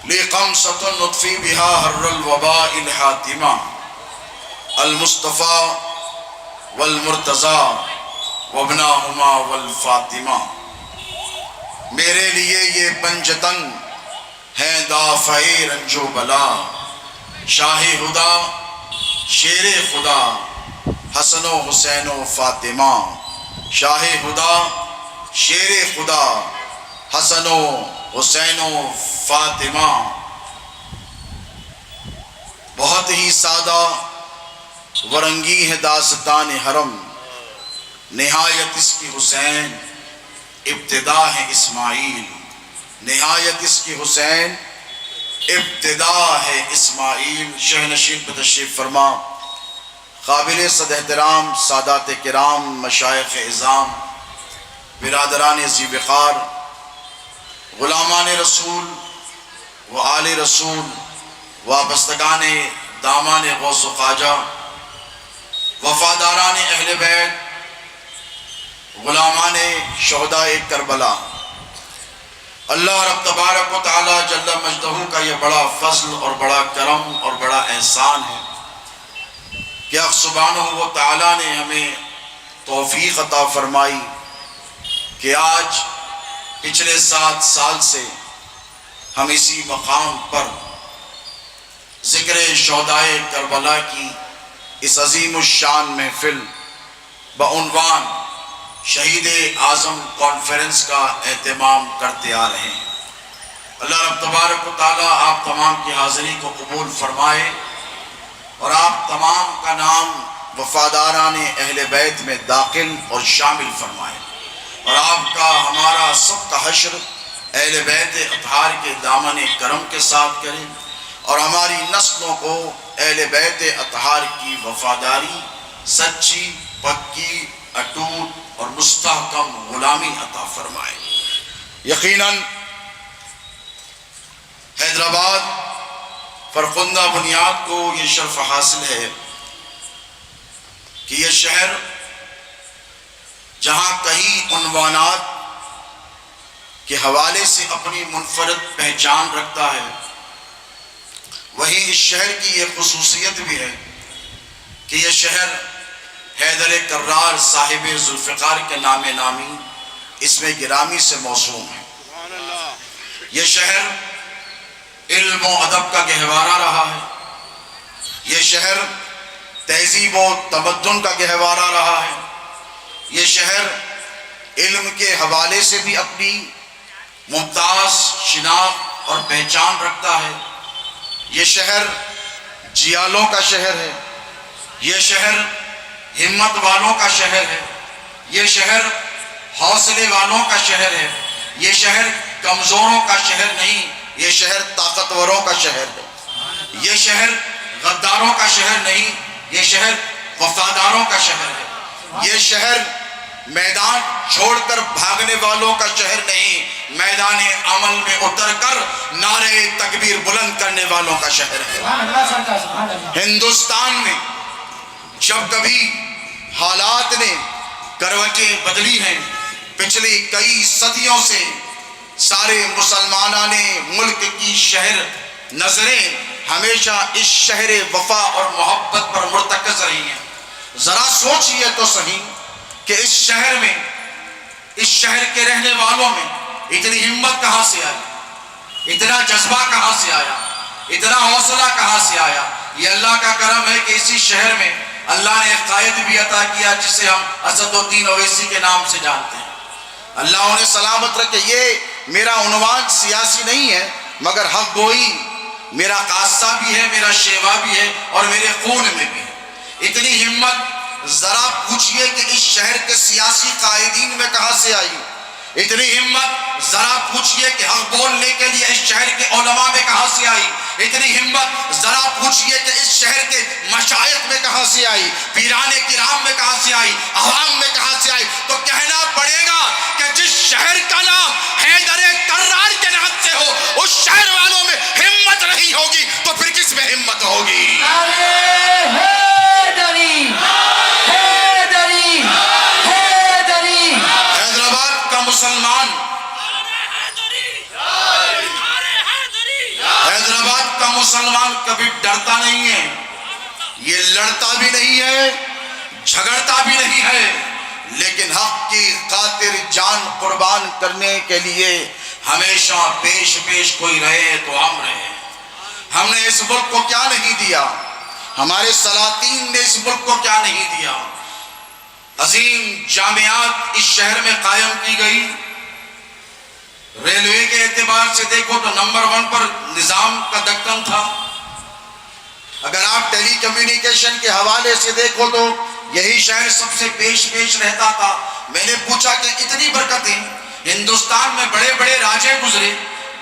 لِقَمْسَةٌ نُطْفِي بِهَا حَرَّ الْوَبَاءِ الْحَاتِمَةِ الْمُصْطَفَى وَالْمُرْتَضَى وَابْنَاهُمَا وَالْفَاطِمَةِ۔ میرے لیے یہ پنجتن ہیں دافع رنج و بلا، شاہ خدا شیر خدا حسن و حسین و فاطمہ، شاہ خدا شیر خدا حسن و حسین و فاطمہ۔ بہت ہی سادہ ورنگی ہے داستان حرم، نہایت اس کی حسین ابتدا ہے اسماعیل، نہایت اس کی حسین ابتدا ہے اسماعیل۔ شہنشین پہ تشریف فرما، قابل صد احترام سادات کرام، مشائخ اعظام، برادران ذی وقار، غلامان رسول و آل رسول، وابستگان دامان غوث و خواجہ، وفاداران اہل بیت، غلامان شہداء کربلا، اللہ رب تبارک و تعالی جل مجدہ کا یہ بڑا فضل اور بڑا کرم اور بڑا احسان ہے کہ حق سبحانہ و تعالی نے ہمیں توفیق عطا فرمائی کہ آج پچھلے 7 سال سے ہم اسی مقام پر ذکر شہداء کربلا کی اس عظیم الشان محفل بعنوان شہید اعظم کانفرنس کا اہتمام کرتے آ رہے ہیں۔ اللہ رب تبارک و تعالی آپ تمام کی حاضری کو قبول فرمائے اور آپ تمام کا نام وفاداران اہل بیت میں داخل اور شامل فرمائے، اور آپ کا ہمارا سب کا حشر اہل بیت اطہار کے دامن کرم کے ساتھ کریں، اور ہماری نسلوں کو اہل بیت اطہار کی وفاداری، سچی، پکی، اٹوٹ اور مستحکم غلامی عطا فرمائے۔ یقیناً حیدرآباد فرخندہ بنیاد کو یہ شرف حاصل ہے کہ یہ شہر جہاں کئی عنوانات کے حوالے سے اپنی منفرد پہچان رکھتا ہے، وہیں اس شہر کی یہ خصوصیت بھی ہے کہ یہ شہر حیدر کرار صاحب ذوالفقار کے نام نامی اسم گرامی سے موسوم ہے۔ یہ شہر علم و ادب کا گہوارہ رہا ہے، یہ شہر تہذیب و تمدن کا گہوارہ رہا ہے، یہ شہر علم کے حوالے سے بھی اپنی ممتاز شناخت اور پہچان رکھتا ہے، یہ شہر جیالوں کا شہر ہے، یہ شہر ہمت والوں کا شہر ہے، یہ شہر حوصلے والوں کا شہر ہے، یہ شہر کمزوروں کا شہر نہیں، یہ شہر طاقتوروں کا شہر ہے، یہ شہر غداروں کا شہر نہیں، یہ شہر وفاداروں کا شہر ہے، یہ شہر میدان چھوڑ کر بھاگنے والوں کا شہر نہیں، میدان عمل میں اتر کر نعرے تکبیر بلند کرنے والوں کا شہر ہے۔ ہندوستان میں جب کبھی حالات نے کروٹیں بدلی ہیں، پچھلی کئی صدیوں سے سارے مسلمانوں نے ملک کی شہر نظریں ہمیشہ اس شہر وفا اور محبت پر مرتکز رہی ہیں۔ ذرا سوچئے تو صحیح کہ اس شہر میں، اس شہر کے رہنے والوں میں اتنی ہمت کہاں سے آئی، اتنا جذبہ کہاں سے آیا، اتنا حوصلہ کہاں سے آیا؟ یہ اللہ کا کرم ہے کہ اسی شہر میں اللہ نے ایک قائد بھی عطا کیا جسے ہم اسد الدین اویسی کے نام سے جانتے ہیں۔ اللہ انہیں سلامت رکھے۔ یہ میرا عنوان سیاسی نہیں ہے، مگر حق گوئی میرا قاصہ بھی ہے، میرا شیوا بھی ہے اور میرے خون میں بھی ہے۔ اتنی ہمت ذرا پوچھئے کہ اس شہر کے سیاسی قائدین میں کہاں سے آئی؟ اتنی ہمت ذرا پوچھئے کہ حق بولنے کے لیے اس شہر کے علماء میں کہاں سے آئی؟ اتنی ہمت ذرا پوچھئے کہ اس شہر کے مشائخ میں کہاں سے آئی؟ پیران کرام میں کہاں سے آئی؟ عوام میں کہاں سے آئی؟ تو کہنا پڑے گا کہ جس شہر کا نام حیدر کرار کے نام سے ہو، اس شہر والوں میں ہمت نہیں ہوگی تو پھر کس میں ہمت ہوگی؟ حیدرآباد کا مسلمان مسلمان کبھی ڈرتا نہیں ہے، یہ لڑتا بھی نہیں ہے، جھگڑتا بھی نہیں ہے، لیکن حق کی خاطر جان قربان کرنے کے لیے ہمیشہ پیش کوئی رہے تو ہم رہے۔ ہم نے اس ملک کو کیا نہیں دیا، ہمارے سلاطین نے اس ملک کو کیا نہیں دیا۔ عظیم جامعات اس شہر میں قائم کی گئی، ریلوے کے اعتبار سے دیکھو تو نمبر 1 پر نظام کا دکن تھا، اگر آپ ٹیلی کمیونیکیشن کے حوالے سے دیکھو تو یہی شہر سب سے پیش رہتا تھا۔ میں نے پوچھا کہ اتنی برکتیں، ہندوستان میں بڑے بڑے راجے گزرے،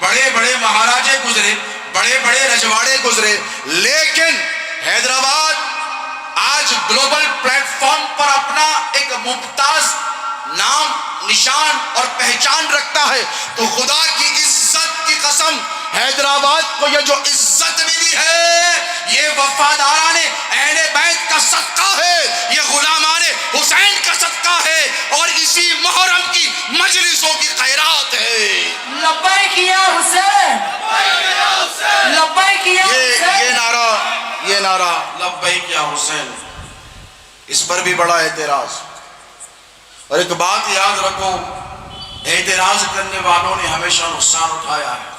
بڑے بڑے مہاراجے گزرے، بڑے بڑے رجواڑے گزرے، لیکن حیدرآباد آج گلوبل پلیٹ فارم پر اپنا ایک ممتاز نام، نشان اور پہچان رکھتا ہے۔ تو خدا کی عزت کی قسم، حیدرآباد کو یہ جو عزت ملی ہے، یہ وفاداران اہل بیت کا صدقہ ہے، یہ غلامان حسین کا صدقہ ہے، اور اسی محرم کی مجلسوں کی خیرات ہے۔ لبیک یا حسین، لبیک یا حسین، یہ نعرہ لبیک یا حسین، اس پر بھی بڑا اعتراض۔ اور ایک بات یاد رکھو، اعتراض کرنے والوں نے ہمیشہ نقصان اٹھایا ہے۔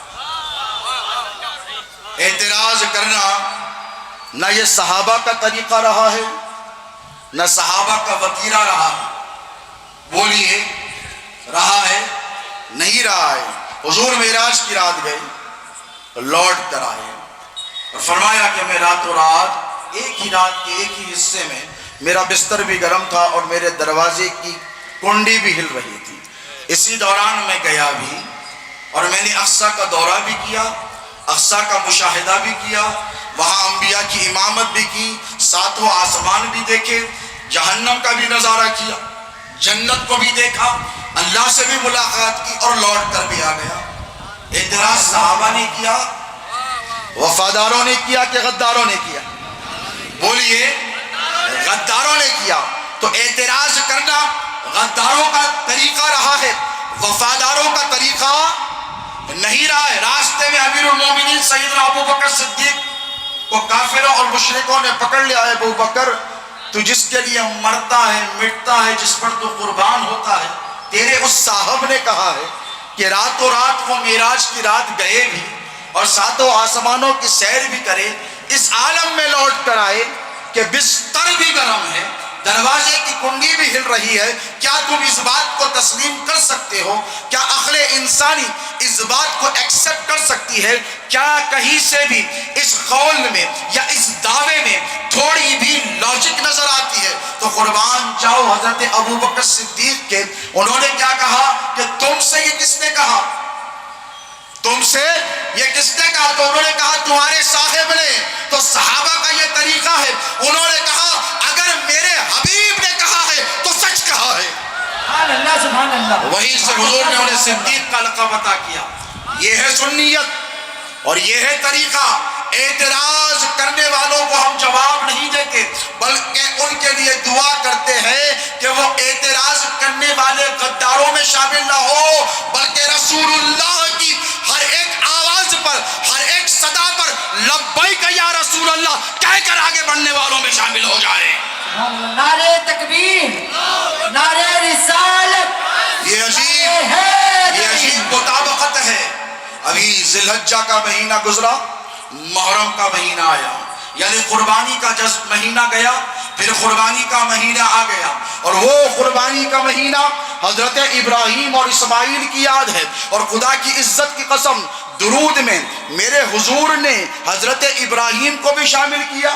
اعتراض کرنا نہ یہ صحابہ کا طریقہ رہا ہے، نہ صحابہ کا وتیرہ رہا ہے۔ بولیے رہا ہے؟ نہیں رہا ہے۔ حضور معراج کی رات گئے، لوٹ کر آئے اور فرمایا کہ میں راتوں رات ایک ہی رات کے ایک ہی حصے میں میرا بستر بھی گرم تھا اور میرے دروازے کی کنڈی بھی ہل رہی تھی۔ اسی دوران میں گیا بھی اور میں نے اقصیٰ کا دورہ بھی کیا، اقصیٰ کا مشاہدہ بھی کیا، وہاں انبیاء کی امامت بھی کی، ساتوں آسمان بھی دیکھے، جہنم کا بھی نظارہ کیا، جنت کو بھی دیکھا، اللہ سے بھی ملاقات کی اور لوٹ کر بھی آ گیا۔ اعتراض صحابہ نے کیا، وفاداروں نے کیا کہ غداروں نے کیا؟ بولیے، غداروں نے کیا۔ تو اعتراض کرنا غداروں کا طریقہ رہا ہے، وفاداروں کا طریقہ نہیں رہا ہے۔ راستے میں امیر المومنین سیدنا ابو بکر صدیق کو کافروں اور مشرکوں نے پکڑ لیا ہے۔ ابو بکر، تو جس کے لیے مرتا ہے، مٹتا ہے، جس پر تو قربان ہوتا ہے، تیرے اس صاحب نے کہا ہے کہ راتوں رات وہ معراج کی رات گئے بھی اور ساتوں آسمانوں کی سیر بھی کرے، اس عالم میں لوٹ کر آئے کہ بستر بھی گرم ہے، دروازے کی کنڈی بھی ہل رہی ہے۔ کیا تم اس بات کو تسلیم کر سکتے ہو؟ کیا عقل انسانی اس بات کو ایکسپٹ کر سکتی ہے؟ کیا کہیں سے بھی اس قول میں یا اس دعوے میں تھوڑی بھی لاجک نظر آتی ہے؟ تو قربان جاؤ حضرت ابو بکر صدیق کے، انہوں نے کیا کہا کہ تم سے یہ کس نے کہا؟ تم سے یہ کس نے کہا؟ تو انہوں نے کہا تمہارے صاحب نے۔ تو صحابہ کا یہ طریقہ ہے، انہوں نے کہا اگر میرے حبیب نے کہا ہے تو سچ کہا ہے۔ سبحان اللہ، سبحان اللہ۔ وہیں سے حضور نے انہیں صدیق کا لقب عطا کیا۔ یہ ہے سنیت اور یہ ہے طریقہ۔ اعتراض کرنے والوں کو ہم جواب نہیں دیتے، بلکہ ان کے لیے دعا کرتے ہیں کہ وہ اعتراض کرنے والے غداروں میں شامل نہ ہو، بلکہ رسول اللہ کی ہر ایک آواز پر، ہر ایک صدا پر لبیک یا رسول اللہ کہہ کر آگے بڑھنے والوں میں شامل ہو جائے۔ نعرہ تکبیر، نعرہ رسالت، یہ عجیب مطابقت ہے۔ ابھی ذی الحجہ کا مہینہ گزرا، محرم کا مہینہ آیا، یعنی قربانی کا مہینہ گیا، پھر قربانی کا مہینہ آ گیا، اور وہ قربانی کا مہینہ حضرت ابراہیم اور اسماعیل کی یاد ہے۔ اور خدا کی عزت کی قسم، درود میں میرے حضور نے حضرت ابراہیم کو بھی شامل کیا،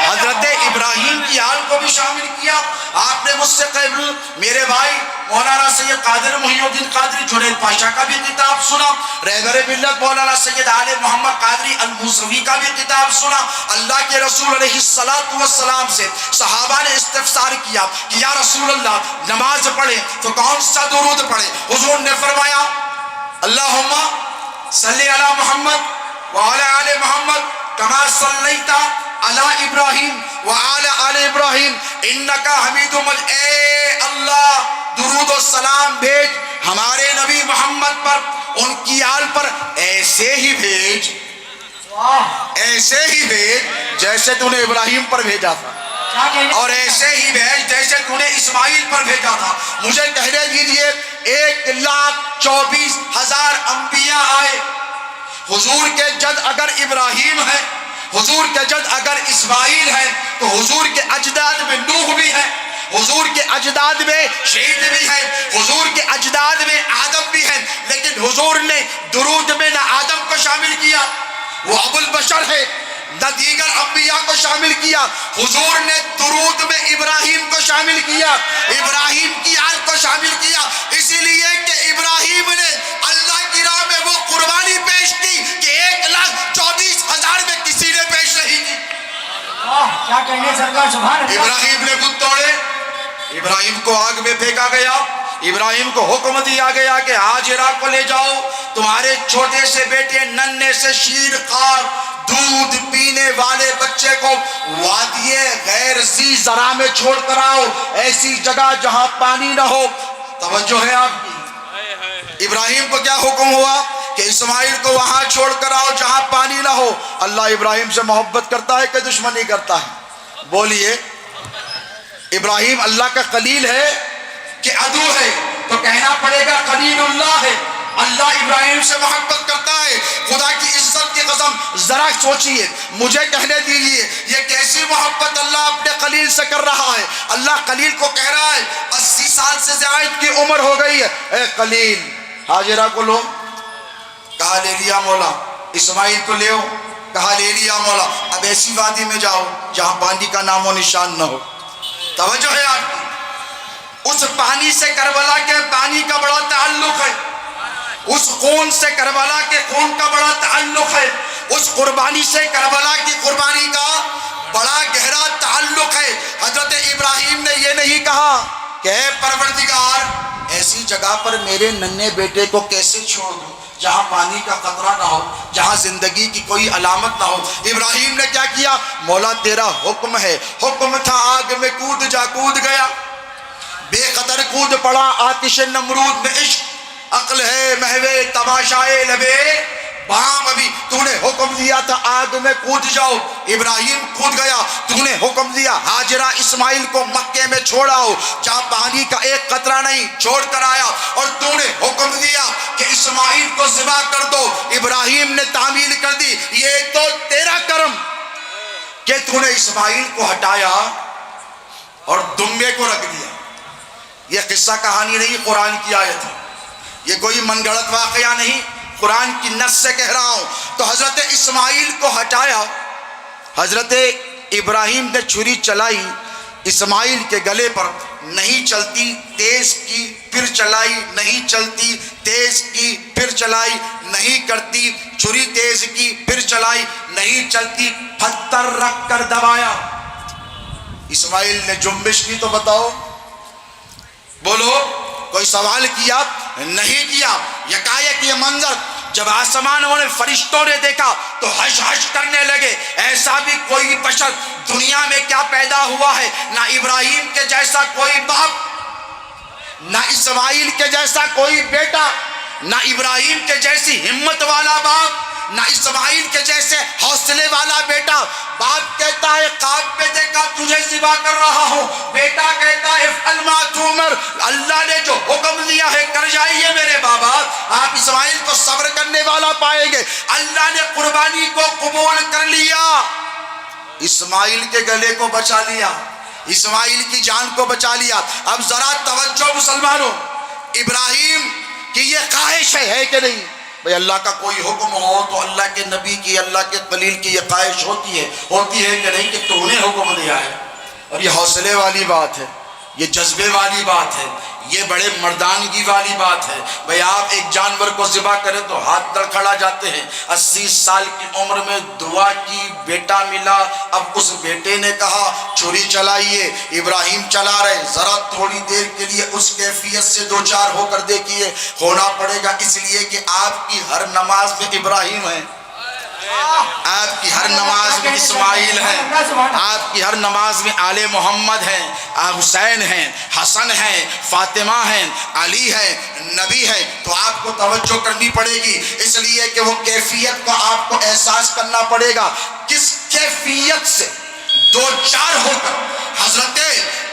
حضرت ابراہیم کی آل کو بھی شامل کیا۔ آپ نے مجھ سے قبل میرے بھائی مولانا سید قادر محی الدین قادری جنید پاشا کا بھی کتاب سنا، رہبر ملت مولانا سید آل محمد قادری الموسوی کا بھی کتاب سنا۔ اللہ کے رسول علیہ السلام سے صحابہ نے استفسار کیا کہ یا رسول اللہ نماز پڑھے تو کون سا درود پڑھے؟ حضور نے فرمایا اللہم صلی علی محمد وعلی آل محمد کما صلیت علی ابراہیم وعلی آل ابراہیم انکا حمید مجید۔ اے اللہ درود و سلام بھیج ہمارے نبی محمد پر، ان کی آل پر ایسے ہی بھیج ایسے ہی بھیج جیسے تو نے ابراہیم پر بھیجا تھا، کیا کہنے اور ایسے ہی بھیج جیسے تو نے اسماعیل پر بھیجا تھا۔ مجھے کہنے دیجئے 1,24,000 انبیاء آئے، حضور کے جد اگر ابراہیم ہے، حضور کے جد اگر اسماعیل ہے، تو حضور کے اجداد میں نوح بھی ہے، حضور کے اجداد میں شعیب بھی ہے، حضور کے اجداد میں آدم بھی ہے، لیکن حضور نے درود میں نہ آدم کو شامل کیا، وہ ابو البشر ہے، نہ دیگر انبیاء کو شامل کیا۔ حضور نے درود میں ابراہیم کو شامل کیا، ابراہیم کی آل کو شامل کیا، اسی لیے کہ ابراہیم نے اللہ کی راہ میں وہ قربانی پیش کی کہ 1,24,000 میں کسی نے پیش نہیں کی۔ کیا کہنے سرکار سبحان اللہ۔ ابراہیم نے بت توڑے، ابراہیم کو آگ میں پھینکا گیا، ابراہیم کو حکم دیا گیا کہ ہاجرہ کو لے جاؤ، تمہارے چھوٹے سے بیٹے ننھے سے شیر خوار دودھ پینے والے بچے کو وادی غیر ذی زرع میں چھوڑ کر آؤ، ایسی جگہ جہاں پانی نہ ہو۔ توجہ ہے آپ کی؟ ابراہیم کو کیا حکم ہوا کہ اسماعیل کو وہاں چھوڑ کر آؤ جہاں پانی نہ ہو۔ اللہ ابراہیم سے محبت کرتا ہے کہ دشمنی کرتا ہے؟ بولیے۔ ابراہیم اللہ کا خلیل ہے کہ عدو ہے؟ تو کہنا پڑے گا خلیل اللہ ہے۔ اللہ ابراہیم سے محبت کرتا ہے، خدا کی عزت کی قسم ذرا سوچئے، مجھے کہنے دیجئے یہ کیسی محبت اللہ اپنے خلیل سے کر رہا ہے۔ اللہ خلیل کو کہہ رہا ہے 80 سال سے زائد کی عمر ہو گئی ہے، اے خلیل ہاجرہ کو لو، کہا لے لیا مولا، اسماعیل کو لے ہو، کہا لے لیا مولا، اب ایسی وادی میں جاؤ جہاں پانی کا نام و نشان نہ ہو۔ توجہ ہے آپ کی؟ اس پانی سے کربلا کے پانی کا بڑا تعلق ہے، اس خون سے کربلا کے خون کا بڑا تعلق ہے، اس قربانی سے کربلا کی قربانی کا بڑا گہرا تعلق ہے۔ حضرت ابراہیم نے یہ نہیں کہا کہ اے پروردگار ایسی جگہ پر میرے ننھے بیٹے کو کیسے چھوڑ دوں جہاں پانی کا قطرہ نہ ہو، جہاں زندگی کی کوئی علامت نہ ہو۔ ابراہیم نے کیا کیا؟ مولا تیرا حکم ہے، حکم تھا آگ میں کود جا، کود گیا، بے قدر کود پڑا آتش نمرود میں، عشق عقل ہے محوے تماشائے لبے بام، ابھی تو نے حکم دیا تھا آگ میں کود جاؤ، ابراہیم کود گیا، تو نے حکم دیا ہاجرہ اسماعیل کو مکے میں چھوڑاؤ جہاں پانی کا ایک قطرہ نہیں، چھوڑ کر آیا، اور تو نے حکم دیا کہ اسماعیل کو ذبح کر دو، ابراہیم نے تعمیل کر دی۔ یہ تو تیرا کرم کہ تو نے اسماعیل کو ہٹایا اور دمبے کو رکھ دیا۔ یہ قصہ کہانی نہیں، قرآن کی آیت ہے، یہ کوئی من گھڑت واقعہ نہیں، قرآن کی نص سے کہہ رہا ہوں۔ تو حضرت اسماعیل کو ہٹایا، حضرت ابراہیم نے چھری چلائی اسماعیل کے گلے پر، نہیں چلتی، تیز کی، پھر چلائی، نہیں چلتی، تیز کی، پھر چلائی، نہیں کرتی، چھری تیز کی، پھر چلائی، نہیں چلتی، پتھر رکھ کر دبایا۔ اسماعیل نے جنبش کی تو بتاؤ، بولو، کوئی سوال کیا؟ نہیں کیا۔ یکایک یہ منظر جب آسمانوں نے فرشتوں نے دیکھا تو ہش ہش کرنے لگے، ایسا بھی کوئی بشر دنیا میں کیا پیدا ہوا ہے؟ نہ ابراہیم کے جیسا کوئی باپ، نہ اسماعیل کے جیسا کوئی بیٹا، نہ ابراہیم کے جیسی ہمت والا باپ، نہ اسماعیل کے جیسے حوصلے والا بیٹا۔ باپ کہتا ہے خواب میں دیکھا تجھے ذبح کر رہا ہوں، بیٹا کہتا ہے افعل ما تؤمر، اللہ نے جو حکم دیا ہے کر جائیے میرے بابا۔ آپ اسماعیل کو صبر کرنے والا پائیں گے۔ اللہ نے قربانی کو قبول کر لیا، اسماعیل کے گلے کو بچا لیا، اسماعیل کی جان کو بچا لیا۔ اب ذرا توجہ مسلمانوں، ابراہیم کی یہ خواہش ہے کہ نہیں؟ بھئی اللہ کا کوئی حکم ہو تو اللہ کے نبی کی، اللہ کے خلیل کی یہ خواہش ہوتی ہے کہ نہیں کہ تو نے حکم دیا ہے؟ اور یہ حوصلے والی بات ہے، یہ جذبے والی بات ہے، یہ بڑے مردانگی والی بات ہے۔ بھئی آپ ایک جانور کو ذبح کریں تو ہاتھ دڑکھڑا جاتے ہیں۔ 80 سال کی عمر میں دعا کی، بیٹا ملا، اب اس بیٹے نے کہا چھری چلائیے، ابراہیم چلا رہے، ذرا تھوڑی دیر کے لیے اس کیفیت سے دو چار ہو کر دیکھیے، ہونا پڑے گا، اس لیے کہ آپ کی ہر نماز میں ابراہیم ہے، آپ کی ہر نماز میں اسماعیل ہیں، آپ کی ہر نماز میں آل محمد ہیں، حسین ہیں، حسن ہیں، فاطمہ ہیں، علی ہے، نبی ہے. تو آپ کو توجہ کرنی پڑے گی، اس لیے کہ وہ کیفیت کو آپ کو احساس کرنا پڑے گا. کس کیفیت سے دو چار ہو کر حضرت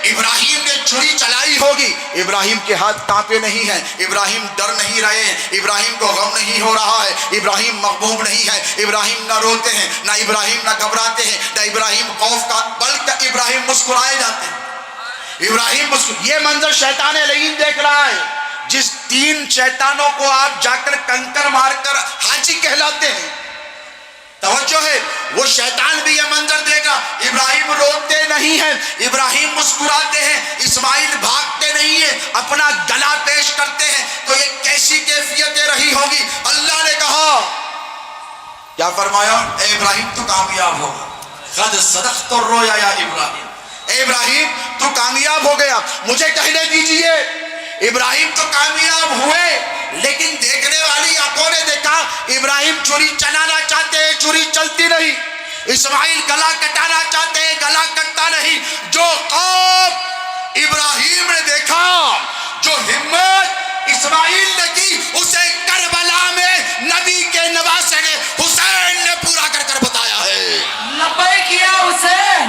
ابراہیم نے چھری چلائی ہوگی. ابراہیم کے ہاتھ کانپے نہیں ہیں، ابراہیم ڈر نہیں رہے ہیں، ابراہیم کو غم نہیں ہو رہا ہے، ابراہیم مغموم نہیں ہے، ابراہیم نہ روتے ہیں، نہ ابراہیم نہ گھبراتے ہیں، نہ ابراہیم خوف کا، بلکہ ابراہیم مسکرائے جاتے ہیں. ابراہیم یہ منظر شیطان لعین دیکھ رہا ہے. جس 3 شیطانوں کو آپ جا کر کنکر مار کر حاجی کہلاتے ہیں، توجہ ہے، وہ شیطان بھی یہ منظر دے گا. ابراہیم روتے نہیں ہیں، ابراہیم مسکراتے ہیں، اسماعیل بھاگتے نہیں ہیں، اپنا گلا پیش کرتے ہیں. تو یہ کیسی کیفیت رہی ہوگی. اللہ نے کہا، کیا فرمایا؟ اے ابراہیم تو کامیاب ہوگا. قد صدقت الرؤیا یا ابراہیم، اے ابراہیم تو کامیاب ہو گیا. مجھے کہنے دیجئے، ابراہیم تو کامیاب ہوئے، لیکن دیکھنے والی آنکھوں نے دیکھا ابراہیم چھری چلانا چاہتے ہیں، چھری چلتی نہیں. اسماعیل گلا کٹانا چاہتے ہیں، گلا کٹتا نہیں. جو خوف ابراہیم نے دیکھا، جو ہمت اسماعیل نے کی، اسے کربلا میں نبی کے نواسے نے حسین نے پورا کر کر بتایا ہے. لبیک یا حسین،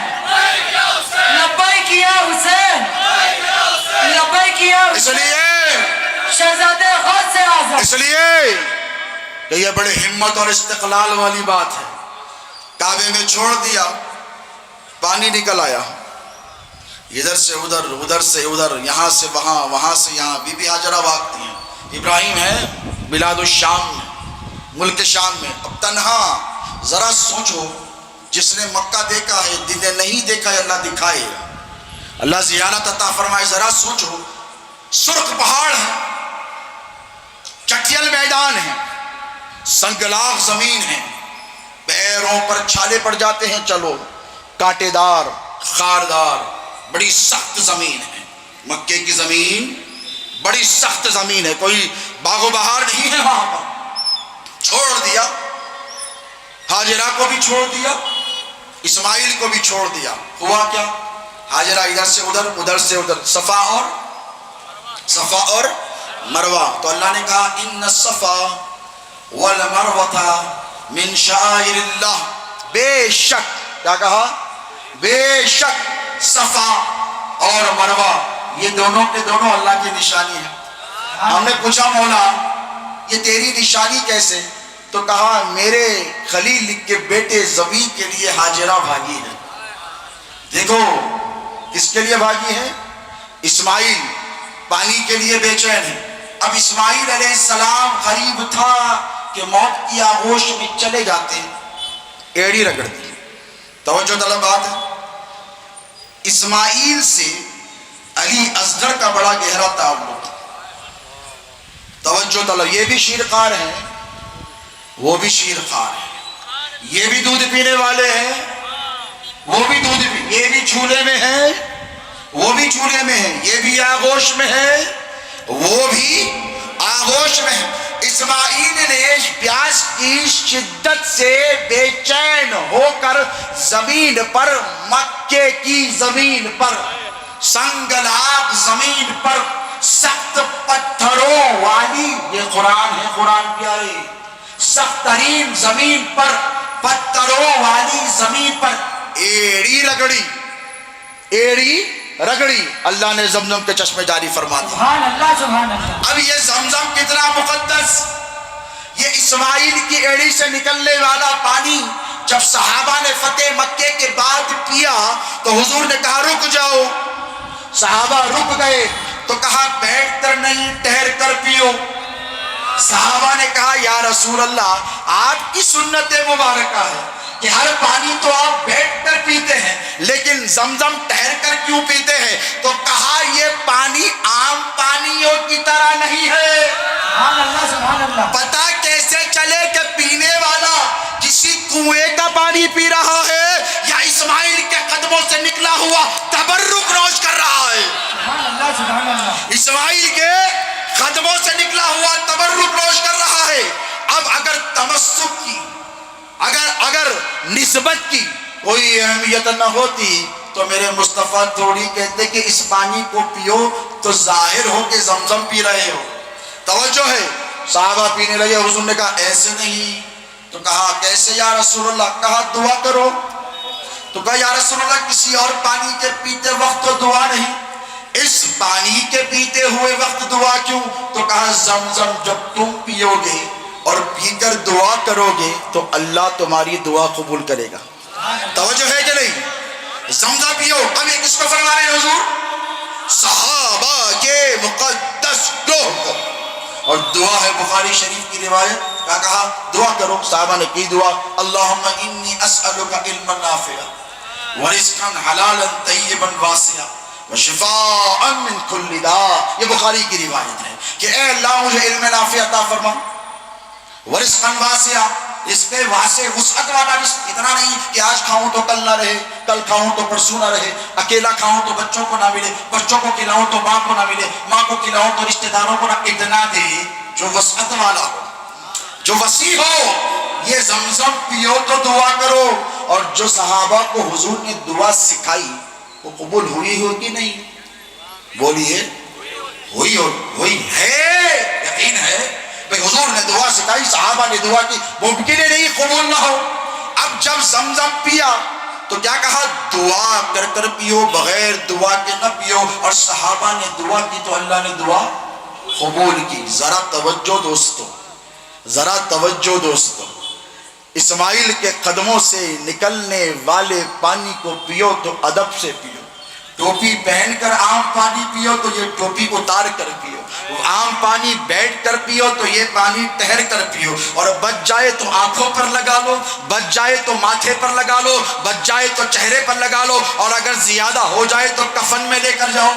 لبیک یا حسین، لبیک یا اس حسین. لیے شہزادے غوث اعظم، اس لیے کہ یہ بڑے ہمت اور استقلال والی بات ہے. کعبے میں چھوڑ دیا، پانی نکل آیا، ادھر سے ادھر، ادھر سے ادھر، یہاں سے وہاں، وہاں سے یہاں. بی بی ہاجرہ بھاگتی ہیں. ابراہیم ہے بلاد الشام میں، ملک شام میں. اب تنہا. ذرا سوچو، جس نے مکہ دیکھا ہے، دل نے نہیں دیکھا ہے، اللہ دکھائے، اللہ زیارت عطا فرمائے. ذرا سوچو، سرخ پہاڑ ہے، چٹیل میدان ہے، سنگلاخ زمین ہے، پیروں پر چھالے پڑ جاتے ہیں. چلو، کانٹے دار، خاردار، بڑی سخت زمین ہے. مکے کی زمین بڑی سخت زمین ہے، کوئی باغ و بہار نہیں ہے وہاں پر. چھوڑ دیا، ہاجرہ کو بھی چھوڑ دیا، اسماعیل کو بھی چھوڑ دیا. ہوا کیا؟ ہاجرہ ادھر سے ادھر، ادھر سے ادھر، صفا اور مروہ. تو اللہ نے کہا ان الصفا والمروہ من شعائر اللہ. بے شک، کیا کہا؟ بے شک صفا اور مروہ یہ دونوں کے دونوں اللہ کی نشانی ہے. ہم نے پوچھا مولا یہ تیری نشانی کیسے؟ تو کہا میرے خلیل کے بیٹے زبی کے لیے ہاجرہ بھاگی ہے. دیکھو کس کے لیے بھاگی ہے؟ اسماعیل پانی کے لیے بے چین ہے. اب اسماعیل علیہ السلام قریب تھا کہ موت کی آغوش میں چلے جاتے، ایڑی رگڑ دی. توجہ طلب بات ہے. اسماعیل سے علی اصغر کا بڑا گہرا تعلق. توجہ طلب، یہ بھی شیرخوار ہیں، وہ بھی شیرخوار ہیں، یہ بھی دودھ پینے والے ہیں، وہ بھی دودھ پی، یہ بھی چولہے میں ہیں، وہ بھی چولہے میں ہیں، یہ بھی آغوش میں ہے، وہ بھی آغوش میں ہے. اسماعیل نے پیاس کی شدت سے بے چین ہو کر زمین پر، مکے کی زمین پر، سنگلاخ زمین پر، سخت پتھروں والی، یہ قرآن ہے، قرآن پیارے، سخت ترین زمین پر، پتھروں والی زمین پر ایڑی رگڑی، ایڑی رگڑی. اللہ نے زمزم کے چشمے جاری فرما دی. سبحان اللہ، سبحان اللہ. اب یہ زمزم کتنا مقدس. یہ اسماعیل کی ایڑی سے نکلنے والا پانی جب صحابہ نے فتح مکے کے بعد پیا تو حضور نے کہا رک جاؤ. صحابہ رک گئے تو کہا بیٹھ کر نہیں، ٹہر کر پیو. صحابہ نے کہا یا رسول اللہ آپ کی سنت مبارکہ ہے کہ ہر پانی تو آپ بیٹھ کر پیتے ہیں، لیکن زمزم ٹہر کر کیوں پیتے ہیں؟ تو کہا یہ پانی عام پانیوں کی طرح نہیں ہے. سبحان اللہ، سبحان اللہ. پتہ کیسے چلے کہ پینے والا کسی کنویں کا پانی پی رہا ہے یا اسماعیل کے قدموں سے نکلا ہوا تبرک نوش کر رہا ہے؟ سبحان اللہ، سبحان اللہ. اسماعیل کے قدموں سے نکلا ہوا تبرک نوش کر رہا ہے. اب اگر تمسک کی، اگر نسبت کی کوئی اہمیت نہ ہوتی تو میرے مصطفیٰ تھوڑی کہتے کہ اس پانی کو پیو تو ظاہر ہو کہ زمزم پی رہے ہو. توجہ ہے. صحابہ پینے لگے. حضور نے کہا ایسے نہیں. تو کہا کیسے یا رسول اللہ؟ کہا دعا کرو. تو کہا یا رسول اللہ کسی اور پانی کے پیتے وقت تو دعا نہیں، اس پانی کے پیتے ہوئے وقت دعا کیوں؟ تو کہا زمزم جب تم پیو گے اور پی کر دعا کرو گے تو اللہ تمہاری دعا قبول کرے گا. توجہ ہے کہ نہیں؟ زمزم پیو. اب یہ کس کو فرما رہے ہیں حضور؟ صحابہ کے مقدس گروہ کو. اور دعا ہے بخاری شریف کی روایت. کیا کہا؟ دعا کرو. صحابہ نے کی دعا. اللہم انی اسألک علما نافعا ورزقا حلالا طیبا واسعا وشفاء من کل داء. یہ بخاری کی روایت ہے کہ اے اللہ مجھے علم نافع عطا فرما، ورزقا واسعا، اس کے واسع وسعت والا رزق، اتنا نہیں کہ آج کھاؤں تو کل نہ رہے، کل کھاؤں تو پرسوں نہ رہے، اکیلا کھاؤں تو بچوں کو نہ ملے، بچوں کو کھلاؤں تو ماں کو نہ ملے، ماں کو کھلاؤں تو رشتہ داروں کو نہ. اتنا دے جو وسعت والا ہو، جو وسیع ہو. یہ زمزم پیو تو دعا کرو. اور جو صحابہ کو حضور نے دعا سکھائی وہ قبول ہوئی ہو کہ نہیں؟ بولیے ہوئی ہے. یقین ہے بھئی حضور نے دعا سکھائی، صحابہ نے دعا کی، ممکن ہے نہیں قبول نہ ہو. اب جب زمزم پیا تو کیا کہا؟ دعا کر کر پیو، بغیر دعا کے نہ پیو. اور صحابہ نے دعا کی تو اللہ نے دعا قبول کی. ذرا توجہ دوستو، ذرا توجہ دوستو. اسماعیل کے قدموں سے نکلنے والے پانی کو پیو تو ادب سے پیو. ٹوپی پہن کر عام پانی پیو تو یہ ٹوپی اتار کر پیو. عام پانی بیٹھ کر پیو تو یہ پانی ٹہر کر پیو. اور بچ جائے تو آنکھوں پر لگا لو، بچ جائے تو ماتھے پر لگا لو، بچ جائے تو چہرے پر لگا لو، اور اگر زیادہ ہو جائے تو کفن میں لے کر جاؤ.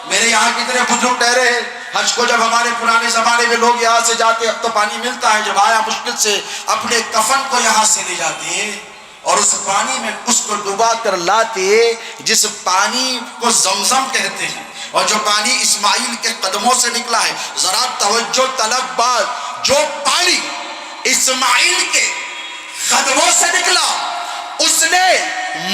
میرے یہاں کتنے بزرگ ٹھہرے ہیں. حج کو جب ہمارے پرانے زمانے میں لوگ یہاں سے جاتے، اب تو پانی ملتا ہے، جب آیا مشکل سے، اپنے کفن کو یہاں سے لے جاتے اور اس پانی میں اس کو ڈبا کر لاتے جس پانی کو زمزم کہتے ہیں، اور جو پانی اسماعیل کے قدموں سے نکلا ہے. ذرا توجہ طلب بات. جو پانی اسماعیل کے قدموں سے نکلا اس نے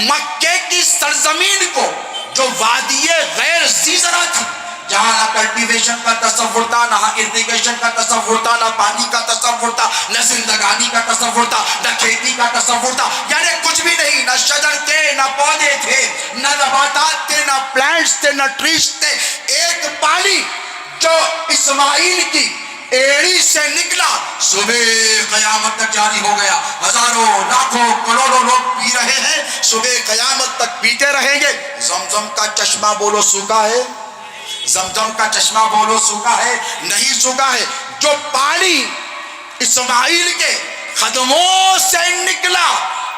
مکے کی سرزمین کو، جو وادی غیر ذی زرع تھی، جہاں نہ کلٹیویشن کا تصور تھا، نہ اریگیشن کا تصور تھا، نہ پانی کا تصور تھا، نہ زندگانی کا تصور تھا، نہ کھیتی کا تصور تھا، یعنی کچھ بھی نہیں. نہ شجر تھے، نہ پودے تھے، نہ نباتات تھے، نہ پلانٹس تھے، نہ ٹریز تھے. ایک پانی جو اسماعیل کی ایڑی سے نکلا، صبح قیامت تک جاری ہو گیا. ہزاروں لاکھوں کروڑوں لوگ پی رہے ہیں، صبح قیامت تک پیتے رہیں گے. زمزم کا چشمہ بولو سوکھا ہے؟ زمزم کا چشمہ بولو سوکھا ہے؟ نہیں سوکھا ہے. جو پانی اسماعیل کے قدموں سے نکلا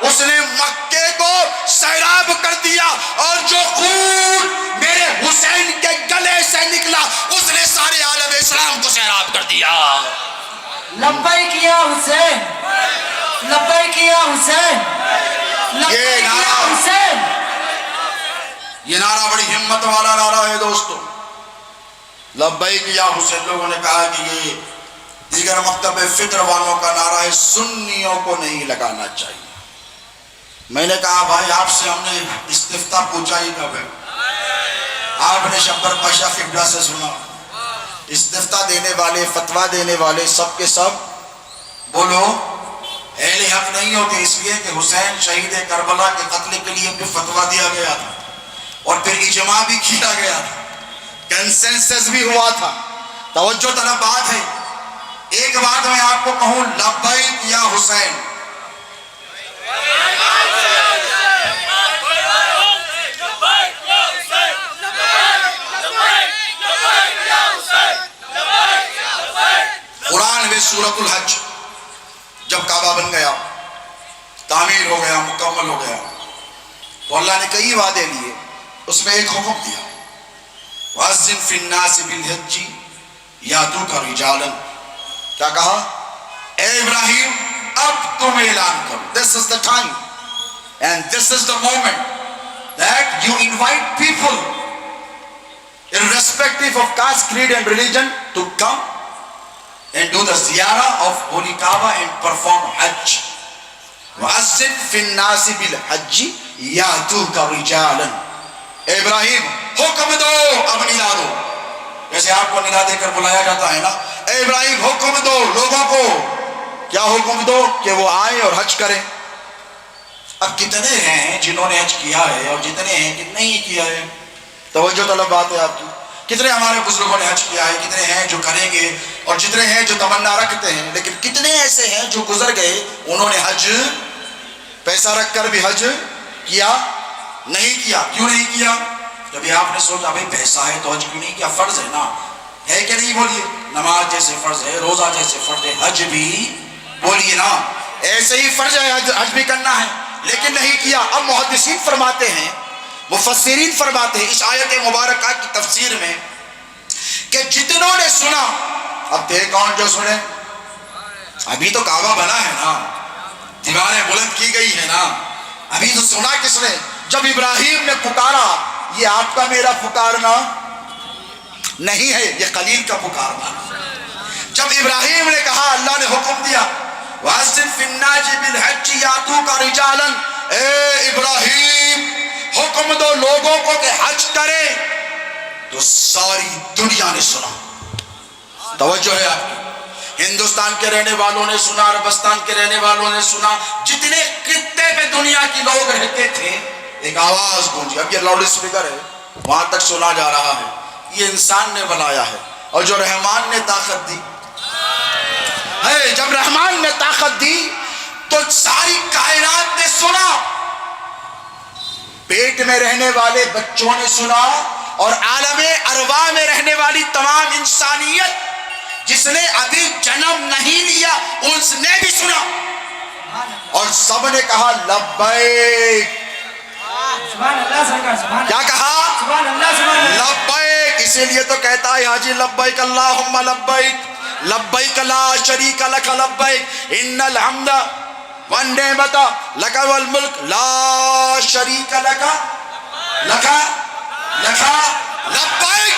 اس نے مکے کو سیراب کر دیا، اور جو خون میرے حسین کے گلے سے نکلا اس نے سارے عالم اسلام کو سیراب کر دیا. لبیک یا حسین، لبیک یا حسین، لبیک یا حسین. یہ نعرہ بڑی ہمت والا نعرہ ہے دوستو. لبیک یا حسین. لوگوں نے کہا کہ یہ دیگر مکتب فکر والوں کا نعرہ ہے، سنیوں کو نہیں لگانا چاہیے. میں نے کہا بھائی آپ سے ہم نے استفتاء پوچھا ہی کب ہے؟ آپ نے شبر پاشا قبلہ سے سنا. استفتاء دینے والے، فتویٰ دینے والے سب کے سب بولو اہل حق نہیں ہوتے، اس لیے کہ حسین شہید کربلا کے قتل کے لیے بھی فتویٰ دیا گیا تھا اور پھر اجماع بھی کیا گیا تھا، کنسنسس بھی ہوا تھا. توجہ طلب بات ہے. ایک بات میں آپ کو کہوں، لبیک یا حسین. قرآن میں سورۃ الحج جب کعبہ بن گیا، تعمیر ہو گیا، مکمل ہو گیا، تو اللہ نے کئی وعدے لیے، اس میں ایک حکم دیا، وَأَذِّن فِي النَّاسِ بِالْحَجِّ يَأْتُوكَ رِجَالًا. کیا کہا؟ اے ابراہیم اب تم اعلان کرو. This is the time and this is the moment that you invite people irrespective of caste, creed and religion to come and do the ziyarah of Holy Kaaba and perform Hajj. وَأَذِّنْ فِي النَّاسِ بِالْحَجِّ يَأْتُوكَ رِجَالًا. اے ابراہیم حکم دو، اب ندا دو، جیسے آپ کو ندا دے کر بلایا جاتا ہے نا. اے ابراہیم حکم دو لوگوں کو. کیا حکم دو؟ کہ وہ آئیں اور حج کریں. اب کتنے ہیں جنہوں نے حج کیا ہے اور جتنے ہیں کتنے ہی کیا ہے؟ توجہ طلب بات ہے آپ کی. کتنے ہمارے بزرگوں نے حج کیا ہے، کتنے ہیں جو کریں گے، اور جتنے ہیں جو تمنا رکھتے ہیں. لیکن کتنے ایسے ہیں جو گزر گئے، انہوں نے حج پیسہ رکھ کر بھی حج کیا نہیں کیا. کیوں نہیں کیا؟ کبھی آپ نے سوچا بھائی پیسہ ہے تو حج کیوں نہیں کیا؟ فرض ہے نا، ہے کہ نہیں؟ بولیے. نماز جیسے فرض ہے، روزہ جیسے فرض ہے، حج بھی بولیے نا ایسے ہی فرض ہے، حج بھی کرنا ہے، لیکن نہیں کیا. اب محدثین فرماتے ہیں، مفسرین فرماتے ہیں اس آیت مبارکہ کی تفسیر میں کہ جتنوں نے سنا، اب تھے کون جو سنے؟ ابھی تو کعبہ بنا ہے نا، دیواریں بلند کی گئی ہے نا، ابھی تو سنا کس نے؟ جب ابراہیم نے پکارا. یہ آپ کا میرا پکارنا نہیں ہے، یہ خلیل کا پکارنا. جب ابراہیم نے کہا، اللہ نے حکم دیا وَأَذِّنْ فِي النَّاسِ بِالْحَجِّ يَأْتُوكَ رِجَالًا. اے ابراہیم حکم دو لوگوں کو کہ حج کرے. تو ساری دنیا نے سنا. توجہ ہے آپ کی. ہندوستان کے رہنے والوں نے سنا، عربستان کے رہنے والوں نے سنا، جتنے خطے پہ دنیا کے لوگ رہتے تھے. ایک آواز گونجی. اب یہ لاؤڈ اسپیکر ہے، وہاں تک سنا جا رہا ہے. یہ انسان نے بنایا ہے، اور جو رحمان نے طاقت دی ہے، جب رحمان نے طاقت دی تو ساری کائنات نے سنا. پیٹ میں رہنے والے بچوں نے سنا، اور عالم ارواح میں رہنے والی تمام انسانیت جس نے ابھی جنم نہیں لیا اس نے بھی سنا. اور سب نے کہا لبیک. سبحان اللہ سرکار، سبحان اللہ. کیا کہا؟ سبحان اللہ، سبحان اللہ. لبیک. اسی لیے تو کہتا ہے حاجی لبیک اللہم لبیک لبیک لا شریک لک لبیک ان الحمد والنعمت لک والملک لا شریک لک لک لک لبیک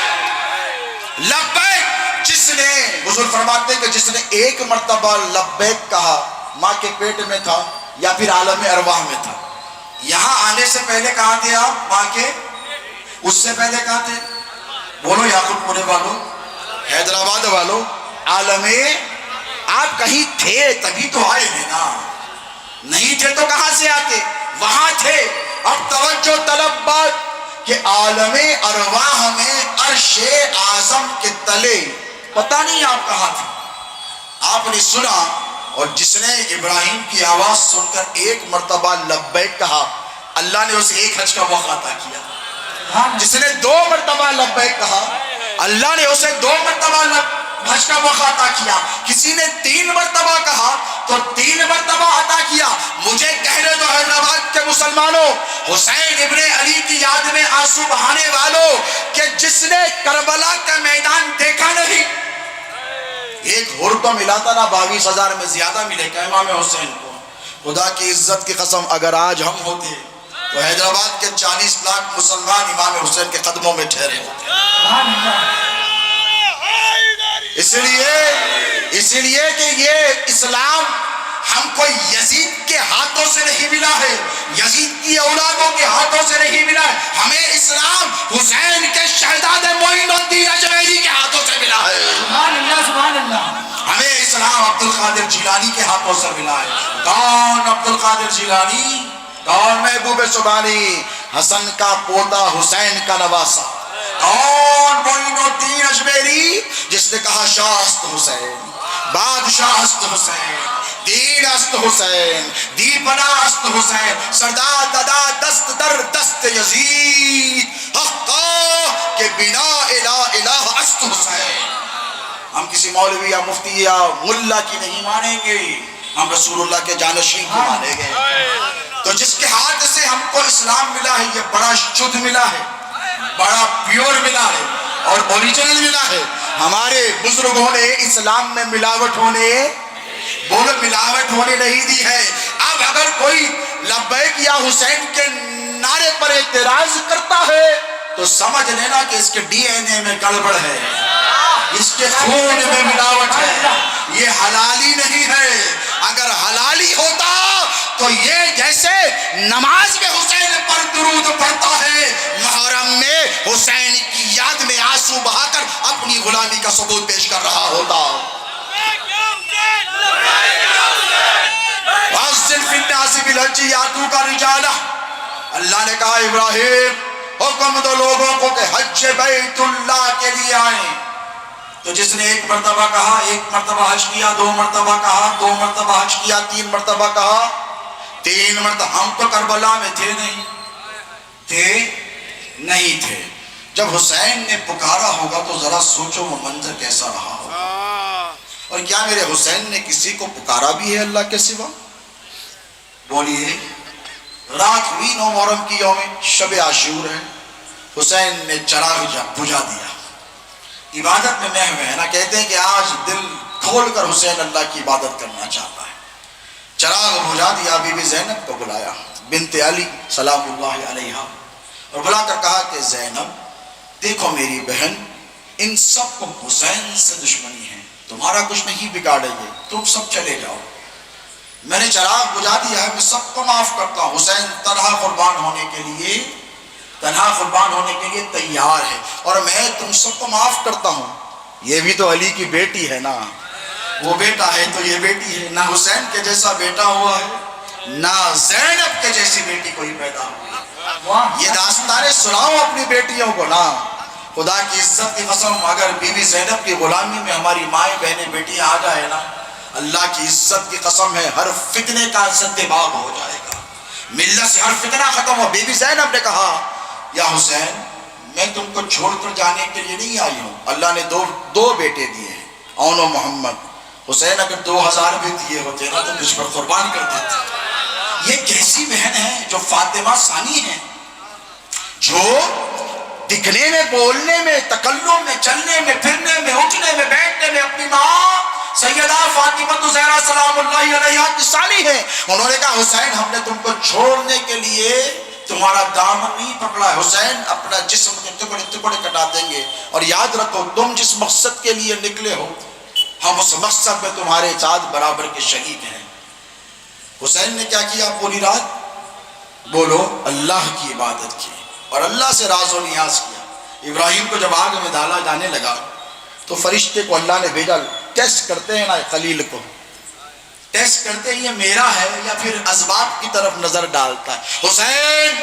لبیک. جس نے حضور فرماتے ہیں کہ جس نے ایک مرتبہ لبیک کہا، ماں کے پیٹ میں تھا یا پھر عالم ارواح میں تھا. یہاں آنے سے پہلے کہاں تھے آپ؟ ماں کے. اس سے پہلے کہاں تھے؟ بولو یعقوب پورے والوں، حیدرآباد والوں، عالم. آپ کہیں تھے تبھی تو آئے ہیں نا، نہیں تھے تو کہاں سے آتے؟ وہاں تھے. اب توجہ طلب بات کہ عالم ارواح میں عرش اعظم کے تلے پتہ نہیں آپ کہاں تھے. آپ نے سنا، اور جس نے ابراہیم کی آواز سن کر ایک مرتبہ لبیک کہا، اللہ نے اسے ایک حج کا موقع عطا کیا. جس نے 2 مرتبہ لبیک کہا، اللہ نے اسے 2 مرتبہ حج کا موقع عطا کیا. کسی نے 3 مرتبہ کہا تو 3 مرتبہ عطا کیا. مجھے کہنے دو حیدرآباد کے مسلمانوں، حسین ابن علی کی یاد میں آنسو بہانے والوں، کہ جس نے کربلا کا میدان دیکھا نہیں، ایک ہور تو ملا تھا نا، 22,000 میں زیادہ ملے کہ امام حسین کو. خدا کی عزت کی قسم اگر آج ہم ہوتے تو حیدرآباد کے 40 لاکھ مسلمان امام حسین کے قدموں میں ٹھہرے ہوتے. اس لیے کہ یہ اسلام ہم کو یزید کے ہاتھوں سے نہیں ملا ہے، یزید کی اولادوں کے ہاتھوں سے نہیں ملا ہے. ہمیں اسلام حسین کے شہزادے معین الدین اجمیری کے ہاتھوں سے ملا ہے. سبحان اللہ، سبحان اللہ. ہمیں اسلام عبد القادر جیلانی کے ہاتھوں سے ملا ہے. کون عبد القادر جیلانی؟ کون محبوب سبحانی، حسن کا پوتا، حسین کا نواسا. کون معین الدین اجمیری، جس نے کہا شاہ است حسین، بادشاہ است حسین، دین است حسین، دی پناہ است حسین، سردار دادا دست در دست یزید، حقا کہ بنا الہ الہ است حسین. ہم کسی مولوی یا مفتی یا ملا کی نہیں مانیں گے، ہم رسول اللہ کے جانشین کو مانیں گے. تو جس کے ہاتھ سے ہم کو اسلام ملا ہے، یہ بڑا شدھ ملا ہے، بڑا پیور ملا ہے اور اوریجنل ملا ہے. ہمارے بزرگوں نے اسلام میں ملاوٹ ہونے نہیں دی ہے. اب اگر کوئی لبیک یا حسین کے نعرے پر اعتراض کرتا ہے تو سمجھ لینا کہ اس کے ڈی این اے میں گڑبڑ ہے، اس کے خون میں ملاوٹ ہے. یہ حلالی نہیں ہے. اگر حلالی ہوتا تو یہ جیسے نماز میں حسین پر درود پڑھتا ہے، محرم میں حسین کی یاد میں آنسو بہا کر اپنی غلامی کا ثبوت پیش کر رہا ہوتا۔ وَأَذِّنْ فِي النَّاسِ بِالْحَجِّ يَأْتُوكَ رِجَالًا، اللہ نے کہا ابراہیم حکم دو لوگوں کو کہ حج بیت اللہ کے لیے آئیں۔ تو جس نے ایک مرتبہ کہا، ایک مرتبہ حج کیا، دو مرتبہ کہا، دو مرتبہ حج کیا، تین مرتبہ کہا، تین مرتبہ۔ ہم تو کربلا میں تھے نہیں تھے۔ جب حسین نے پکارا ہوگا تو ذرا سوچو وہ منظر کیسا رہا ہوگا۔ اور کیا میرے حسین نے کسی کو پکارا بھی ہے اللہ کے سوا؟ بولیے۔ رات ہوئی 9 محرم کی یوم شب عاشور ہے، حسین نے چراغ بجھا دیا، عبادت میں محو ہے نا، کہتے ہیں کہ آج دل کھول کر حسین اللہ کی عبادت کرنا چاہتا ہے۔ چراغ بجھا دیا، بی بی زینب کو بلایا، بنت علی سلام اللہ علیہا، اور بلا کر کہا کہ زینب دیکھو میری بہن، ان سب کو حسین سے دشمنی ہے، تمہارا کچھ نہیں بگاڑے گے، تم سب چلے جاؤ، میں نے چراغ بجھا دیا ہے، میں سب کو معاف کرتا ہوں۔ حسین تنہا قربان ہونے کے لیے تیار ہے، اور میں تم سب کو معاف کرتا ہوں۔ یہ بھی تو علی کی بیٹی ہے نا، وہ بیٹا ہے تو یہ بیٹی ہے، نہ حسین کے جیسا بیٹا ہوا ہے، نہ زینب کے جیسی بیٹی کوئی پیدا ہوئی۔ یہ داستانیں سناؤ اپنی بیٹیوں کو نا، خدا کی عزت کی قسم، اگر بی بی زینب کی غلامی میں ہماری مائیں بہنیں بیٹیاں آ جائے نا، اللہ کی عزت کی قسم ہے ہر فتنے کا سدباب ہو جائے گا، ملت سے ہر فتنہ ختم ہو۔ بی بی زینب نے کہا یا حسین میں تم کو چھوڑ کر جانے کے لیے نہیں آئی ہوں، اللہ نے دو بیٹے دیے ہیں، اون و محمد۔ حسین اگر 2000 بھی دیے ہوتے نا تو مجھ پر قربان کر دیتے۔ یہ کیسی بہن ہے جو فاطمہ ثانی ہے، جو دکھنے میں، بولنے میں، تکلم میں، چلنے میں، پھرنے میں، اٹھنے میں، بیٹھنے میں اپنی ماں سیدہ فاطمہ زہرا سلام اللہ علیہا کی ثانی ہے۔ انہوں نے کہا حسین ہم نے تم کو چھوڑنے کے لیے تمہارا دامن نہیں پکڑا ہے، حسین اپنا جسم کے ٹکڑے ٹکڑے کٹا دیں گے، اور یاد رکھو تم جس مقصد کے لیے نکلے ہو ہم اس مقصد میں تمہارے ساتھ برابر کے شریک ہیں۔ حسین نے کیا کیا پوری رات؟ بولو اللہ کی عبادت کی اور اللہ سے راز و نیاز کیا۔ ابراہیم کو جب آگ میں ڈالا جانے لگا تو فرشتے کو اللہ نے بھیجا، ٹیسٹ کرتے ہیں نا خلیل کو، ٹیسٹ کرتے ہیں یہ میرا ہے یا پھر اسباب کی طرف نظر ڈالتا ہے۔ حسین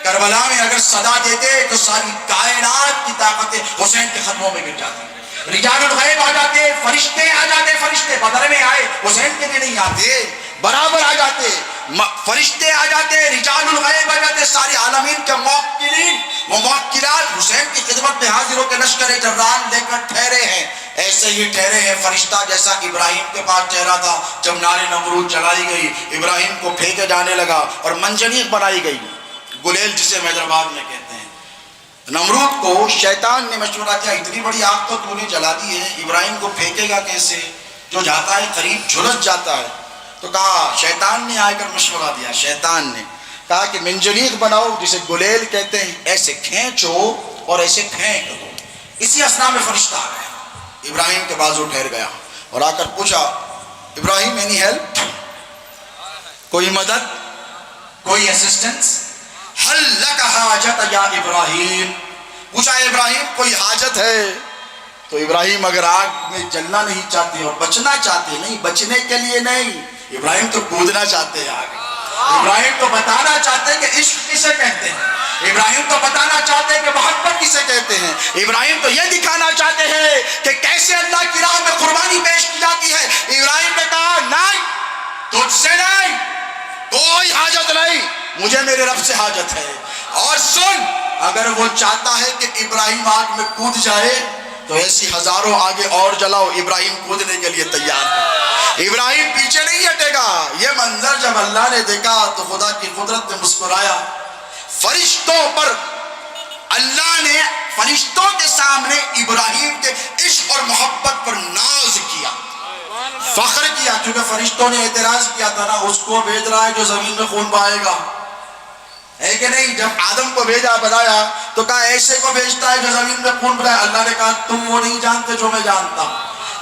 کربلا میں اگر صدا دیتے تو ساری کائنات کی طاقتیں حسین کے قدموں میں گر جاتی، رجال الغیب آ جاتے، فرشتے آ جاتے، فرشتے بدر میں آئے حسین کے لیے نہیں آتے، برابر آ جاتے، فرشتے آ جاتے، رجال الغیب آ جاتے، سارے عالمین کے موکلین و موکلات حسین کی خدمت میں حاضر ہو کے لشکر جران لے کر ٹھہرے ہیں۔ ایسے ہی ٹھہرے ہیں فرشتہ جیسا ابراہیم کے پاس ٹھہرا تھا جب نار نمرود چلائی گئی، ابراہیم کو پھینکے جانے لگا اور منجنیق بنائی گئی، گلیل جسے حیدرآباد میں کہتے ہیں۔ نمرود کو شیطان نے مشورہ کیا اتنی بڑی آگ تو نے جلا دی ہے، ابراہیم کو پھینکے گا کیسے؟ جو جاتا ہے قریب جھلس جاتا ہے۔ تو کہا شیطان نے آ کر مشورہ دیا، شیطان نے کہا کہ منجنیق بناؤ جسے گلیل کہتے ہیں، ایسے کھینچو اور ایسے پھینک دو۔ اسی اسنا میں فرشتہ آ گیا، ابراہیم کے بازو ٹھہر گیا اور آ کر پوچھا ابراہیم اینی ہیلپ، کوئی مدد، کوئی اسسٹنس؟ حل لک حاجت یا ابراہیم، پوچھا ابراہیم کوئی حاجت ہے؟ تو ابراہیم اگر آگ میں جلنا نہیں چاہتے اور بچنا چاہتے، نہیں بچنے کے لیے نہیں، ابراہیم تو کودنا چاہتے ہیں آگے، ابراہیم تو بتانا چاہتے ہیں کہ عشق کسے کہتے ہیں، ابراہیم تو بتانا چاہتے ہیں کہ محبت کسے کہتے ہیں، ابراہیم تو یہ دکھانا چاہتے ہیں کہ کیسے اللہ کی راہ میں قربانی پیش کی جاتی ہے۔ ابراہیم نے کہا نہیں، تجھ سے نہیں، کوئی حاجت نہیں، مجھے میرے رب سے حاجت ہے۔ اور سن، اگر وہ چاہتا ہے کہ ابراہیم آگ میں کود جائے تو ایسی ہزاروں آگے اور جلاؤ، ابراہیم کودنے کے لیے تیار ہے، ابراہیم پیچھے نہیں ہٹے گا۔ یہ منظر جب اللہ نے دیکھا تو خدا کی قدرت نے مسکرایا، فرشتوں پر اللہ نے فرشتوں کے سامنے ابراہیم کے عشق اور محبت پر ناز کیا، فخر کیا، کیونکہ فرشتوں نے اعتراض کیا تھا نا اس کو بھیج رہا ہے جو زمین میں خون بہائے گا، ہے کہ نہیں؟ جب آدم کو بھیجا بتایا تو کہا ایسے کو بھیجتا ہے جو زمین میں خون بہائے، اللہ نے کہا تم وہ نہیں جانتے جو میں جانتا ہوں۔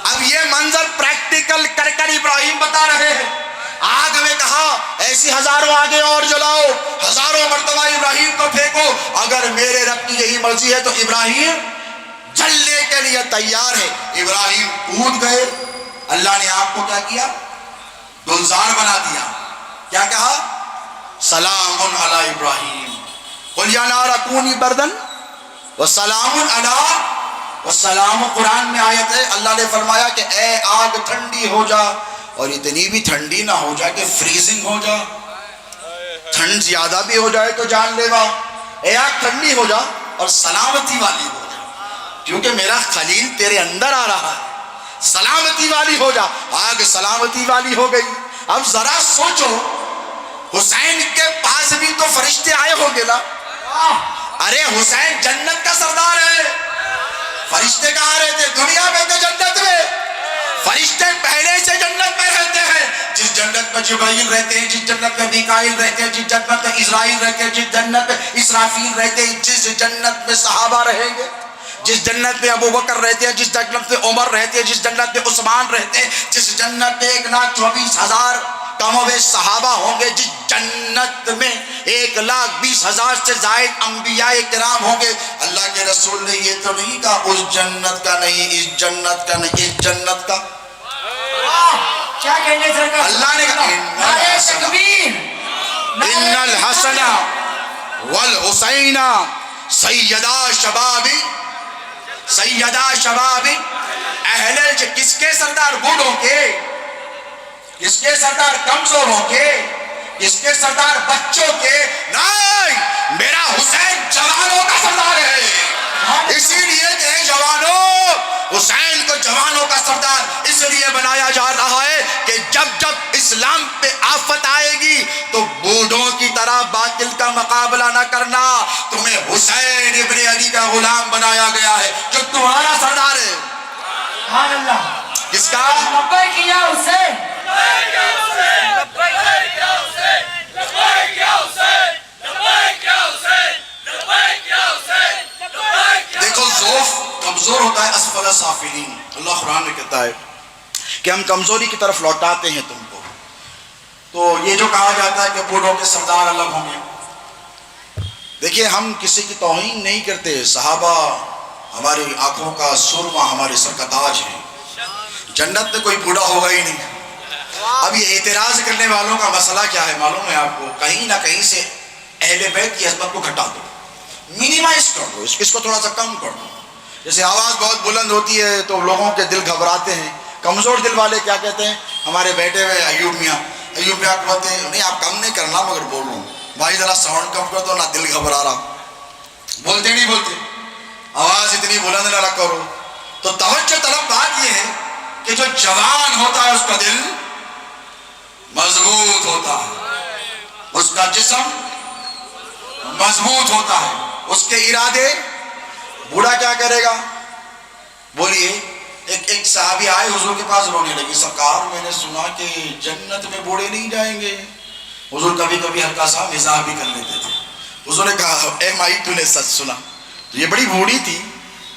اب یہ منظر پریکٹیکل کر کر ابراہیم بتا رہے ہیں، آگ میں کہا ایسی ہزاروں آگے اور جلاؤ، ہزاروں مرتبہ ابراہیم کو پھینکو، اگر میرے رب کی یہی مرضی ہے تو ابراہیم جلنے کے لیے تیار ہے۔ ابراہیم کود گئے، اللہ نے آپ کو کیا کیا؟ گلزار بنا دیا۔ کیا کہا؟ سلام علی ابراہیم قل یا نار کونی بردن وسلام علی، والسلام قرآن میں آیت ہے، اللہ نے فرمایا کہ اے آگ ٹھنڈی ہو جا، اور اتنی بھی ٹھنڈی نہ ہو جائے کہ فریزنگ ہو جا، ٹھنڈ زیادہ بھی ہو جائے تو جان لیوا، اے آگ ٹھنڈی ہو جا اور سلامتی والی ہو جا، کیونکہ میرا خلیل تیرے اندر آ رہا ہے، سلامتی والی ہو جا۔ آگ سلامتی والی ہو گئی۔ اب ذرا سوچو، حسین کے پاس بھی تو فرشتے آئے ہوں گے نا؟ ارے حسین جنت کا سردار ہے، فرشتے کہاں رہتے؟ دنیا میں کہ جنت میں؟ فرشتے پہلے سے جنت میں رہتے ہیں، جس جنت میں جبرائیل رہتے ہیں، جس جنت میں میکائیل رہتے ہیں، جس جنت میں اسرائیل رہتے ہیں، جس جنت میں اسرافیل رہتے ہیں، جس جنت میں صحابہ رہیں گے، جس جنت میں ابو بکر رہتے ہیں، جس جنت میں عمر رہتے ہیں، جس جنت میں عثمان رہتے ہیں، جس جنت میں 1,24,000 کم و بیش صحابہ ہوں گے، جس جنت میں 1,20,000 سے زائد انبیاء کرام ہوں گے، اللہ کے رسول نے یہ تو نہیں کہا اس جنت کا نہیں، اس جنت کا نہیں، اس جنت کا۔ کیا کہنے سرکار؟ اللہ نے کہا نعرہ تکبیر، ان الحسن والحسین سیدہ شباب اہل کس کے سردار؟ بوڑھوں کے، کس کے سردار؟ کمزوروں کے، کس کے سردار؟ بچوں کے۔ نہیں، میرا حسین جوانوں کا سردار ہے، اسی لیے کہ جوانوں، حسین کو جوانوں کا سردار اس لیے بنایا جا رہا ہے کہ جب جب اسلام پہ آفت آئے گی تو بوڑھوں کی طرح باطل کا مقابلہ نہ کرنا۔ تمہیں حسین ابن علی کا غلام بنایا گیا ہے جو تمہارا سردار ہے۔ سبحان اللہ۔ کس کا؟ لبیک یا حسین، دیکھو ضعف کمزور ہوتا ہے، اسفل سافلین، اللہ قرآن میں کہتا ہے کہ ہم کمزوری کی طرف لوٹاتے ہیں تم کو۔ تو یہ جو کہا جاتا ہے کہ بوڑھوں کے سردار الگ ہوں گے، دیکھیے ہم کسی کی توہین نہیں کرتے، صحابہ ہماری آنکھوں کا سرما، ہمارے سر کا تاج ہے، جنت میں کوئی بوڑھا ہوگا ہی نہیں۔ اب یہ اعتراض کرنے والوں کا مسئلہ کیا ہے معلوم ہے آپ کو؟ کہیں نہ کہیں سے اہل بیت کی عظمت کو گھٹا دو، مینیمائز کر دو، اس کو تھوڑا سا کم کر دو۔ جیسے آواز بہت بلند ہوتی ہے تو لوگوں کے دل گھبراتے ہیں، کمزور دل والے کیا کہتے ہیں؟ ہمارے بیٹے ہوئے ایوب میاں کہتے ہیں نہیں آپ کم نہیں کرنا مگر بولو بھائی ذرا ساؤنڈ کم کر دو نا، دل گھبرا رہا، بولتے نہیں بولتے، آواز اتنی بلند نہ کرو۔ تو توجہ طلب بات یہ ہے کہ جو جوان ہوتا ہے اس کا دل مضبوط ہوتا ہے، اس کا جسم مضبوط ہوتا ہے، اس کے ارادے۔ بوڑھا کیا کرے گا؟ بولیے۔ ایک صحابی آئے حضور کے پاس رونے لگی، سرکار میں نے سنا کہ جنت میں بوڑھے نہیں جائیں گے۔ حضور کبھی کبھی ہلکا سا مزاح بھی کر لیتے تھے۔ حضور نے کہا اے مائی تو نے سچ سنا، تو یہ بڑی بوڑھی تھی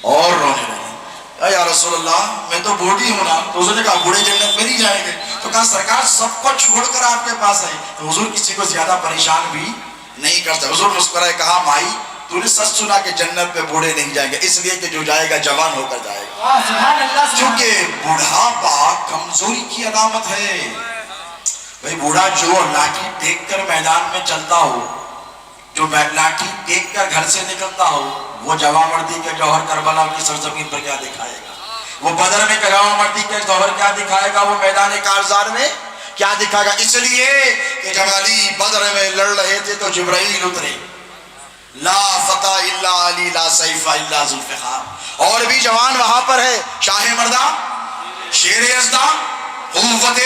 اور رونے لگی۔ یا رسول اللہ میں تو بوڑھی ہوں نا۔ تو حضور نے کہا بوڑھے جنت میں نہیں جائیں گے۔ تو کہا سرکار سب کو چھوڑ کر آپ کے پاس آئے۔ تو حضور کسی کو زیادہ پریشان بھی نہیں کرتا۔ حضور مسکرائے، کہا مائی تو نے سچ سنا کہ جنت میں بوڑھے نہیں جائیں گے، اس لیے کہ جو جائے گا جوان ہو کر جائے گا، سبحان اللہ۔ کیونکہ بڑھاپا کمزوری کی علامت ہے۔ بھئی بوڑھا جو لاٹھی ٹیک کر میدان میں چلتا ہو، جو لاٹھی ٹیک کر گھر سے نکلتا ہو، وہ جوان مردی کے جوہر کربلا کی سرزمین پر کیا دکھائے گا؟ وہ بدر میں جوان مردی کے جوہر کیا دکھائے گا؟ وہ میدان کارزار میں کیا دکھائے گا؟ اس لیے کہ جب علی بدر میں لڑ رہے تھے تو جبرائیل اترے، لا فتح الا علی لا سیف الا ذوالفقار، اور بھی جوان وہاں پر ہے، شاہ مردہ، شیر یزدہ، قوت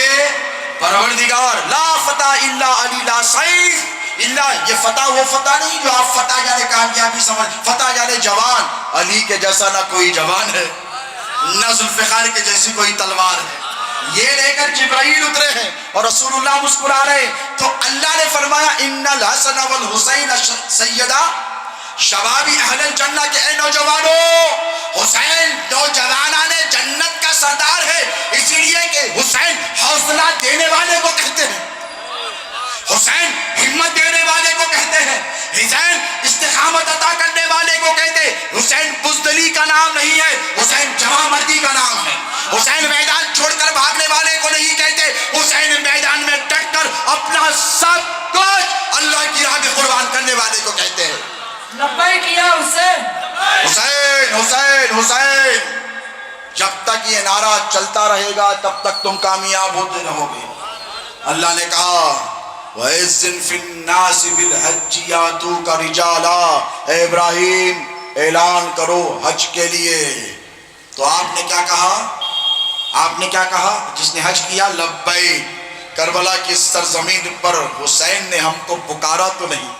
پروردگار، لا فتح الا علی لا سیف الا، یہ فتح وہ فتح نہیں جو آپ فتح یعنی کامیابی سمجھ، فتح یعنی جوان، علی کے جیسا نہ کوئی جوان ہے، نہ ذوالفقار کے جیسی کوئی تلوار ہے۔ یہ لے کر جبرائیل اترے ہیں اور رسول اللہ مسکرا رہے، تو اللہ نے فرمایا ان الحسن والحسین سیدہ شباب اہل الجنہ، کہ اے نوجوانوں، حسین نوجوانان جنت کا سردار ہے، اسی لیے کہ حسین حوصلہ دینے والے کو کہتے ہیں، حسین ہمت دینے والے کو کہتے ہیں، حسین استقامت عطا کرنے والے کو کہتے ہیں، حسین بزدلی کا نام نہیں ہے، حسین جمع مردی کا نام ہے، حسین میدان چھوڑ کر بھاگنے والے کو نہیں کہتے، حسین میدان میں ڈٹ کر اپنا سب کچھ اللہ کی راہ میں قربان کرنے والے کو کہتے ہیں۔ لبیک یا حسین، حسین حسین حسین، جب تک یہ نعرہ چلتا رہے گا تب تک تم کامیاب ہوتے رہو گے۔ اللہ نے کہا وَإِذٍ فِي النَّاسِ بِالْحَجِّ يَأْتُوكَ رِجَالًا، اے ابراہیم اعلان کرو حج کے لیے۔ تو آپ نے کیا کہا؟ آپ نے کیا کہا؟ جس نے حج کیا لبیک۔ کربلا کی سرزمین پر حسین نے ہم کو پکارا تو نہیں،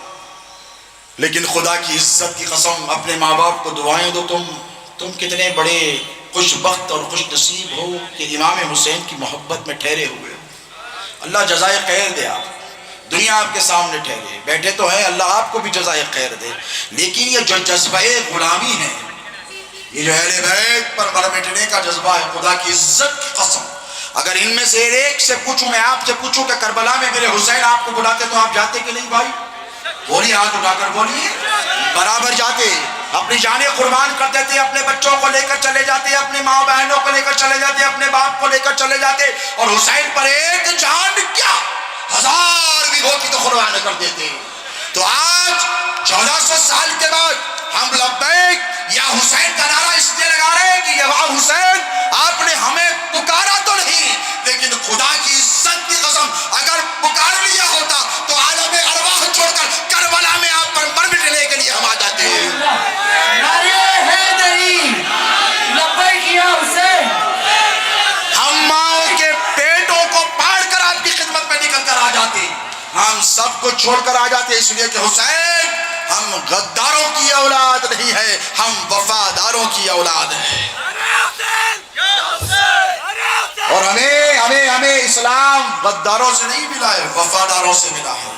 لیکن خدا کی عزت کی قسم اپنے ماں باپ کو دعائیں دو، تم کتنے بڑے خوش بخت اور خوش نصیب ہو کہ امام حسین کی محبت میں ٹھہرے ہوئے ہو۔ اللہ جزائے خیر دے، آپ دنیا آپ کے سامنے ٹھہرے بیٹھے تو ہیں، اللہ آپ کو بھی جزائے خیر دے، لیکن یہ جو جذبہ غلامی ہے، یہ جو اہل بیت پر مر مٹنے کا جذبہ ہے، خدا کی عزت کی قسم اگر ان میں سے ایک سے پوچھوں، میں آپ سے پوچھوں کہ کربلا میں میرے حسین آپ کو بلاتے تو آپ جاتے کہ نہیں بھائی؟ بولیے، ہاتھ اٹھا کر بولیے، برابر جاتے، اپنی جانیں قربان کر دیتے، اپنے بچوں کو لے کر چلے جاتے، اپنے ماں بہنوں کو لے کر چلے جاتے، اپنے باپ کو لے کر چلے جاتے، اور حسین پر ایک جان کیا 1000 بھی ہوتی تو قربان کر دیتے۔ تو آج 1400 سال کے بعد ہم لبیک یا حسین کا نعرہ اس لیے لگا رہے ہیں کہ یا حسین آپ نے ہمیں پکارا تو نہیں، لیکن خدا کی عزت کی قسم اگر پکار لیا ہوتا تو عالم ارواح چھوڑ کر کربلا میں آپ پر مر مٹنے کے لیے ہم آ جاتے ہیں۔ نعرہ حیدری، لبیک یا حسین، ہم ماؤں کے پیٹوں کو پاڑ کر آپ کی خدمت میں نکل کر آ جاتے، ہم سب کو چھوڑ کر آ جاتے، اس لیے کہ حسین ہم غداروں کی اولاد نہیں ہے، ہم وفاداروں کی اولاد ہے۔ اور ہمیں اسلام غداروں سے نہیں ملا ہے، وفاداروں سے ملا ہے۔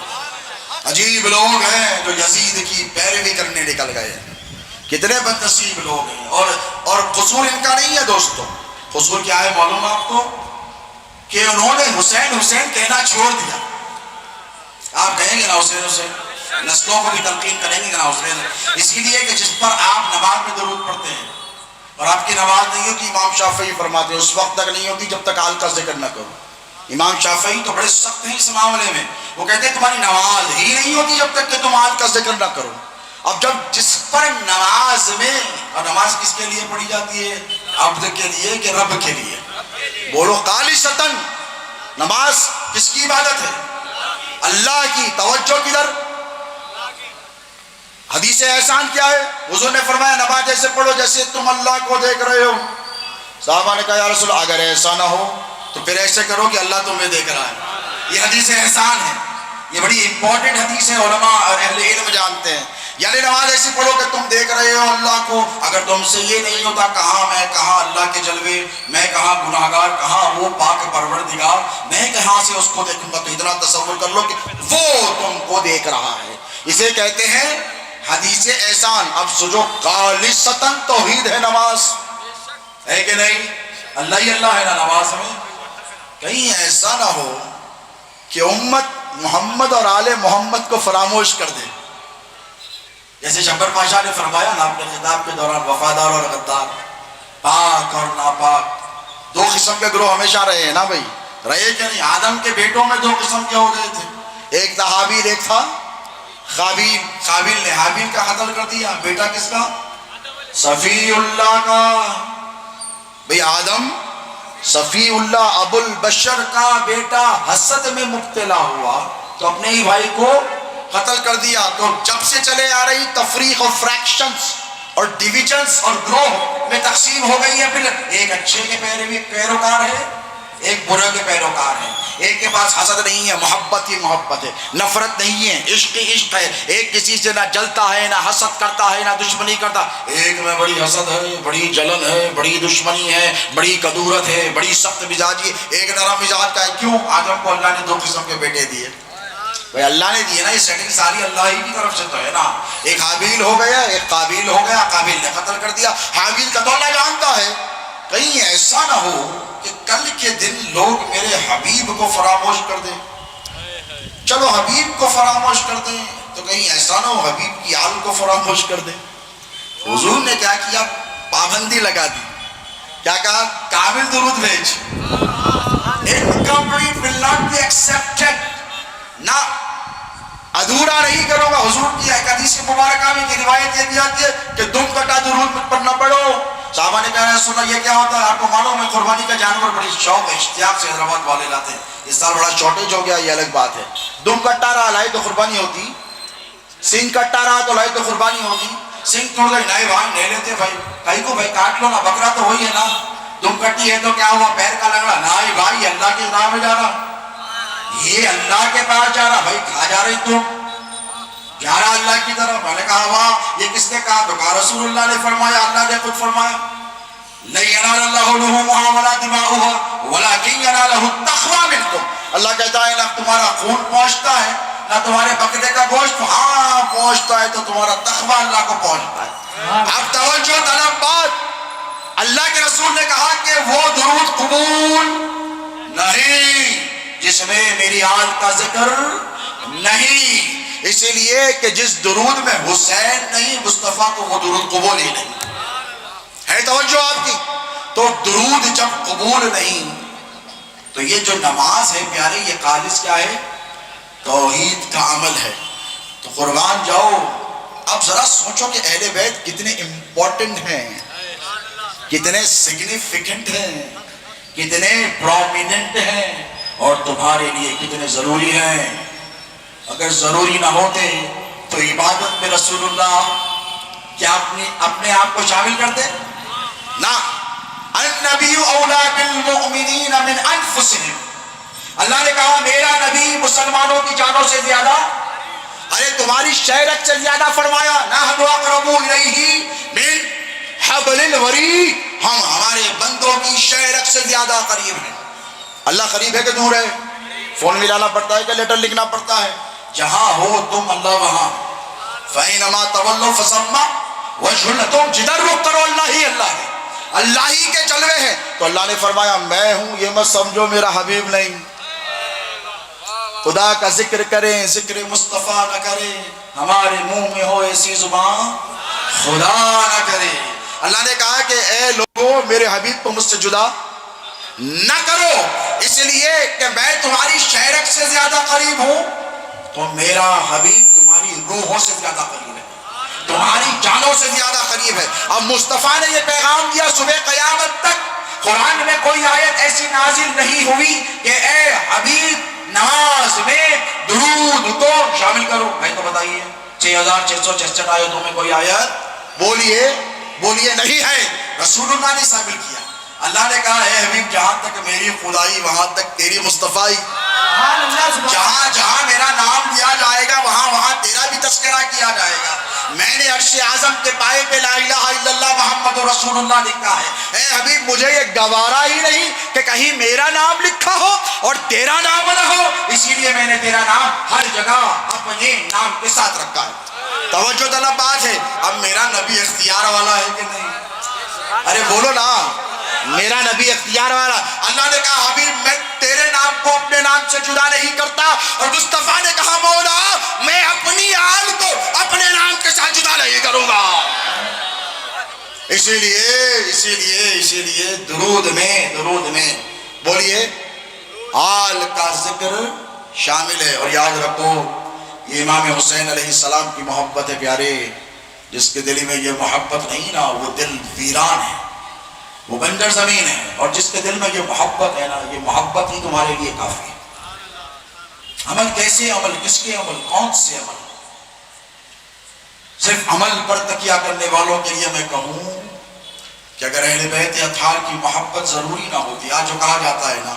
عجیب لوگ ہیں جو یزید کی پیروی کرنے نکل گئے، کتنے بد نصیب لوگ ہیں۔ اور قصور ان کا نہیں ہے دوستو، قصور کیا ہے معلوم آپ کو؟ کہ انہوں نے حسین حسین کہنا چھوڑ دیا۔ آپ کہیں گے نا حسین حسین، نسلوں کو بھی تلقین کریں گے نا حسین، اسی لیے کہ جس پر آپ نماز میں درود پڑھتے ہیں، اور آپ کی نماز نہیں ہوتی، امام شافعی فرماتے ہیں اس وقت تک نہیں ہوتی جب تک آل کا ذکر نہ کرو۔ امام شافعی تو بڑے سخت ہیں اس معاملے میں، وہ کہتے ہیں تمہاری نماز ہی نہیں ہوتی جب تک کہ تم آل کا ذکر نہ کرو۔ اب جب جس پر نماز میں، اور نماز کس کے لیے پڑھی جاتی ہے؟ عبد کے لیے کہ رب کے لیے؟ بولو خالصتاً، نماز کس کی عبادت ہے؟ اللہ کی۔ توجہ کدھر؟ حدیث احسان کیا ہے؟ حضور نے فرمایا نماز ایسے پڑھو جیسے تم اللہ کو دیکھ رہے ہو۔ صحابہ نے کہا یا رسول اللہ اگر ایسا نہ ہو تو پھر ایسے کرو کہ اللہ تمہیں دیکھ رہا ہے۔ یہ حدیث احسان ہے، یہ بڑی امپورٹنٹ حدیث ہے، علماء اور اہل علم جانتے ہیں۔ یعنی نماز ایسی پڑھو کہ تم دیکھ رہے ہو اللہ کو، اگر تم سے یہ نہیں ہوتا کہاں میں، کہاں اللہ کے جلوے، میں کہاں گناہگار، کہاں وہ پاک پروردگار، میں کہاں سے اس کو دیکھوں گا، تو اتنا تصور کر لو کہ وہ تم کو دیکھ رہا ہے۔ اسے کہتے ہیں حدیث احسان۔ اب سجو خالصتاً توحید ہے نماز، ہے کہ نہیں؟ اللہ ہی اللہ ہے نا نماز میں۔ کہیں ایسا نہ ہو کہ امت محمد اور آل محمد کو فراموش کر دے، جیسے شبر پاشا نے فرمایا نا اپنے خطاب کے دوران، وفادار اور غدار، پاک اور ناپاک، دو قسم کے گروہ ہمیشہ رہے ہیں نا بھائی، رہے کہ نہیں؟ آدم کے بیٹوں میں دو قسم کے ہو گئے تھے، ایک تھا حابیل، ایک تھا قابیل۔ قابیل نے حابیل کا قتل کر دیا، بیٹا کس کا؟ صفی اللہ کا۔ بھئی آدم صفی اللہ ابو البشر کا بیٹا حسد میں مبتلا ہوا تو اپنے ہی بھائی کو قتل کر دیا۔ تو جب سے چلے آ رہی تفریق اور فریکشنز اور ڈیویژنز اور گروہ میں تقسیم ہو گئی ہے، پھر ایک اچھے کے پیروکار ہے، ایک برے کے پیروکار ہے، ایک کے پاس حسد نہیں ہے، محبت ہی محبت ہے، نفرت نہیں ہے، عشق ہی عشق ہے، ایک کسی سے نہ جلتا ہے، نہ حسد کرتا ہے، نہ دشمنی کرتا۔ ایک میں بڑی حسد ہے، بڑی جلن ہے، بڑی دشمنی ہے، بڑی کدورت ہے، بڑی سخت مزاجی، ایک نرم مزاج کا ہے۔ کیوں؟ آدم کو اللہ نے دو قسم کے بیٹے دیے، بھائی اللہ نے دیے نا، یہ سیٹنگ ساری اللہ ہی کی طرف سے تو ہے نا۔ ایک حابیل ہو گیا، ایک قابیل ہو گیا، قابیل نے قتل کر دیا، حابیل کا تو اللہ جانتا ہے۔ کہیں ایسا نہ ہو کہ کل کے دن لوگ میرے حبیب کو فراموش کر دیں۔ چلو حبیب کو فراموش کر دیں تو کہیں ایسا نہ ہو حبیب کی آل کو فراموش کر دیں. حضور نے کیا کیا؟ پابندی لگا دی. کیا کہا؟ کامل درود بھیج. Incomplete will not be accepted. نہ ادھورا نہیں کرو گا. حضور کی ایک حدیث مبارکہ میں کی روایت یہ بھی آتی ہے کہ دم کٹا درود پر نہ پڑھو. صحابہ نے کہا رسول اللہ یہ کیا ہوتا ہے؟ آپ کو معلوم ہے قربانی کا جانور بڑی شوق ہے اشتیاق سے حیدرآباد والے لاتے ہیں. اس سال بڑا شارٹیج ہو گیا یہ الگ بات ہے. دم کٹا رہا لائے تو قربانی ہوتی, سنگ کٹا رہا تو لائے تو قربانی ہوتی. سنگ ٹوٹ گئی نہیں بھائی نہیں لیتے بھائی, کہیں کو بھائی کاٹ لو نا, بکرا تو وہی ہے نا. دم کٹی ہے تو کیا ہوا پیر کا لگڑا؟ نہیں بھائی اللہ کے راہ میں جا رہا, یہ اللہ کے پاس جا رہا. بھائی کہاں جا رہی تم؟ جا رہا اللہ کی طرف. میں نے کہا واہ یہ کس نے کہا؟ تو کہا رسول اللہ نے فرمایا, اللہ نے خود فرمایا لَن يَنَالَ اللَّهُ لُحُومُهَا وَلَا دِمَاؤُهَا وَلَكِنْ يَنَالُهُ التَّقْوَىٰ مِنكُمْ. اللہ کہتا ہے نہ تمہارا خون پہنچتا ہے نہ تمہارے بکرے کا گوشت, ہاں پہنچتا ہے تو تمہارا تقویٰ اللہ کو پہنچتا ہے. اب توجہ طلب بات, اللہ کے رسول نے کہا کہ وہ درود قبول نہیں جس میں میری آل کا ذکر نہیں. اسی لیے کہ جس درود میں حسین نہیں مصطفیٰ کو وہ درود قبول ہی نہیں ہے. توجہ آپ کی. تو درود جب قبول نہیں تو یہ جو نماز ہے پیارے یہ خالص کیا ہے؟ توحید کا عمل ہے. تو قربان جاؤ. اب ذرا سوچو کہ اہل بیت کتنے امپورٹنٹ ہیں, کتنے سگنیفیکنٹ ہیں, کتنے پرومیننٹ ہیں, اور تمہارے لیے کتنے ضروری ہیں. اگر ضروری نہ ہوتے تو عبادت میں رسول اللہ کیا اپنے آپ کو شامل کرتے؟ نہ. النبی اولا بالمؤمنین من انفسہم. اللہ نے کہا میرا نبی مسلمانوں کی جانوں سے زیادہ, ارے تمہاری شہرت سے زیادہ فرمایا نحن اقرب الیہ من حبل الورید, ہم ہمارے بندوں کی شہرت سے زیادہ قریب ہیں. اللہ قریب ہے کہ دور ہے؟ فون ملانا پڑتا ہے کہ لیٹر لکھنا پڑتا ہے؟ جہاں ہو تم اللہ وہاں. فَإِنَّمَا تَوَلَّوْا فَثَمَّ وَجْهُ اللَّهِ. تم جدھر رخ کرو اللہ ہی اللہ ہے, اللہ ہی کے چلوے ہیں. تو اللہ نے فرمایا میں ہوں, یہ مت سمجھو میرا حبیب نہیں. خدا کا ذکر کریں ذکر مصطفیٰ نہ کریں, ہمارے منہ میں ہو ایسی زبان خدا نہ کرے. اللہ نے کہا کہ اے لوگوں میرے حبیب کو مجھ سے جدا نہ کرو, اس لیے کہ میں تمہاری شہرت سے زیادہ قریب ہوں. تو میرا حبیب تمہاری روحوں سے زیادہ قریب ہے, تمہاری جانوں سے زیادہ قریب ہے. اب مصطفیٰ نے یہ پیغام دیا صبح قیامت تک قرآن میں کوئی آیت ایسی نازل نہیں ہوئی کہ اے حبیب نماز میں درود کو شامل کرو. بھائی تو بتائیے 6666 آیتوں میں کوئی آیت بولیے نہیں ہے. رسول اللہ نے شامل کیا. اللہ نے کہا اے حبیب جہاں تک میری خدائی وہاں تک تیری مصطفیٰ, جہاں جہاں میرا نام لیا جائے گا وہاں وہاں تیرا بھی تذکرہ کیا جائے گا. میں نے عرش اعظم کے پائے پہ لا الہ الا اللہ محمد رسول اللہ لکھا ہے. اے حبیب مجھے یہ گوارا ہی نہیں کہ کہیں میرا نام لکھا ہو اور تیرا نام نہ ہو, اسی لیے میں نے تیرا نام ہر جگہ اپنے نام کے ساتھ رکھا ہے. توجہ طلب بات ہے. اب میرا نبی اختیار والا ہے کہ نہیں؟ ارے بولو نا, میرا نبی اختیار والا. اللہ نے کہا حبیب میں تیرے نام کو اپنے نام سے جدا نہیں کرتا, اور مصطفیٰ نے کہا مولا میں اپنی آل کو اپنے نام کے ساتھ جدا نہیں کروں گا. اسی لیے درود میں بولیے آل کا ذکر شامل ہے. اور یاد رکھو یہ امام حسین علیہ السلام کی محبت ہے پیارے. جس کے دل میں یہ محبت نہیں نا وہ دل ویران ہے, وہ بنجر زمین ہے. اور جس کے دل میں یہ محبت ہے نا یہ محبت ہی تمہارے لیے کافی ہے. عمل کیسے عمل, کس کے عمل, کون سے عمل؟ صرف عمل پر تکیہ کرنے والوں کے لیے میں کہوں کہ اگر اہل بیت اطہار کی محبت ضروری نہ ہوتی, آج جو کہا جاتا ہے نا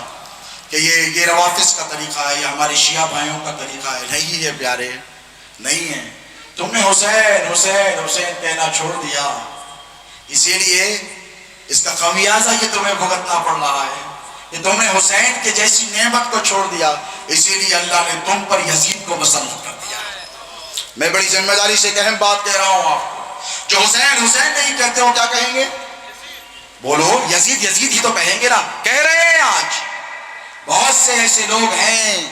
کہ یہ روافظ کا طریقہ ہے یا ہمارے شیعہ بھائیوں کا طریقہ ہے, نہیں ہے پیارے, نہیں ہے. تم نے حسین حسین حسین کہنا چھوڑ دیا, اسی لیے اس کا خمیازہ یہ تمہیں بھگتنا پڑ رہا ہے کہ تم نے حسین کے جیسی نعمت کو چھوڑ دیا, اسی لیے اللہ نے تم پر یزید کو مسلط کر دیا. میں بڑی ذمہ داری سے ایک اہم بات کہہ رہا ہوں آپ کو, جو حسین حسین نہیں کہتے ہو کیا کہیں گے؟ بولو یزید یزید ہی تو کہیں گے نا. کہہ رہے ہیں آج بہت سے ایسے لوگ ہیں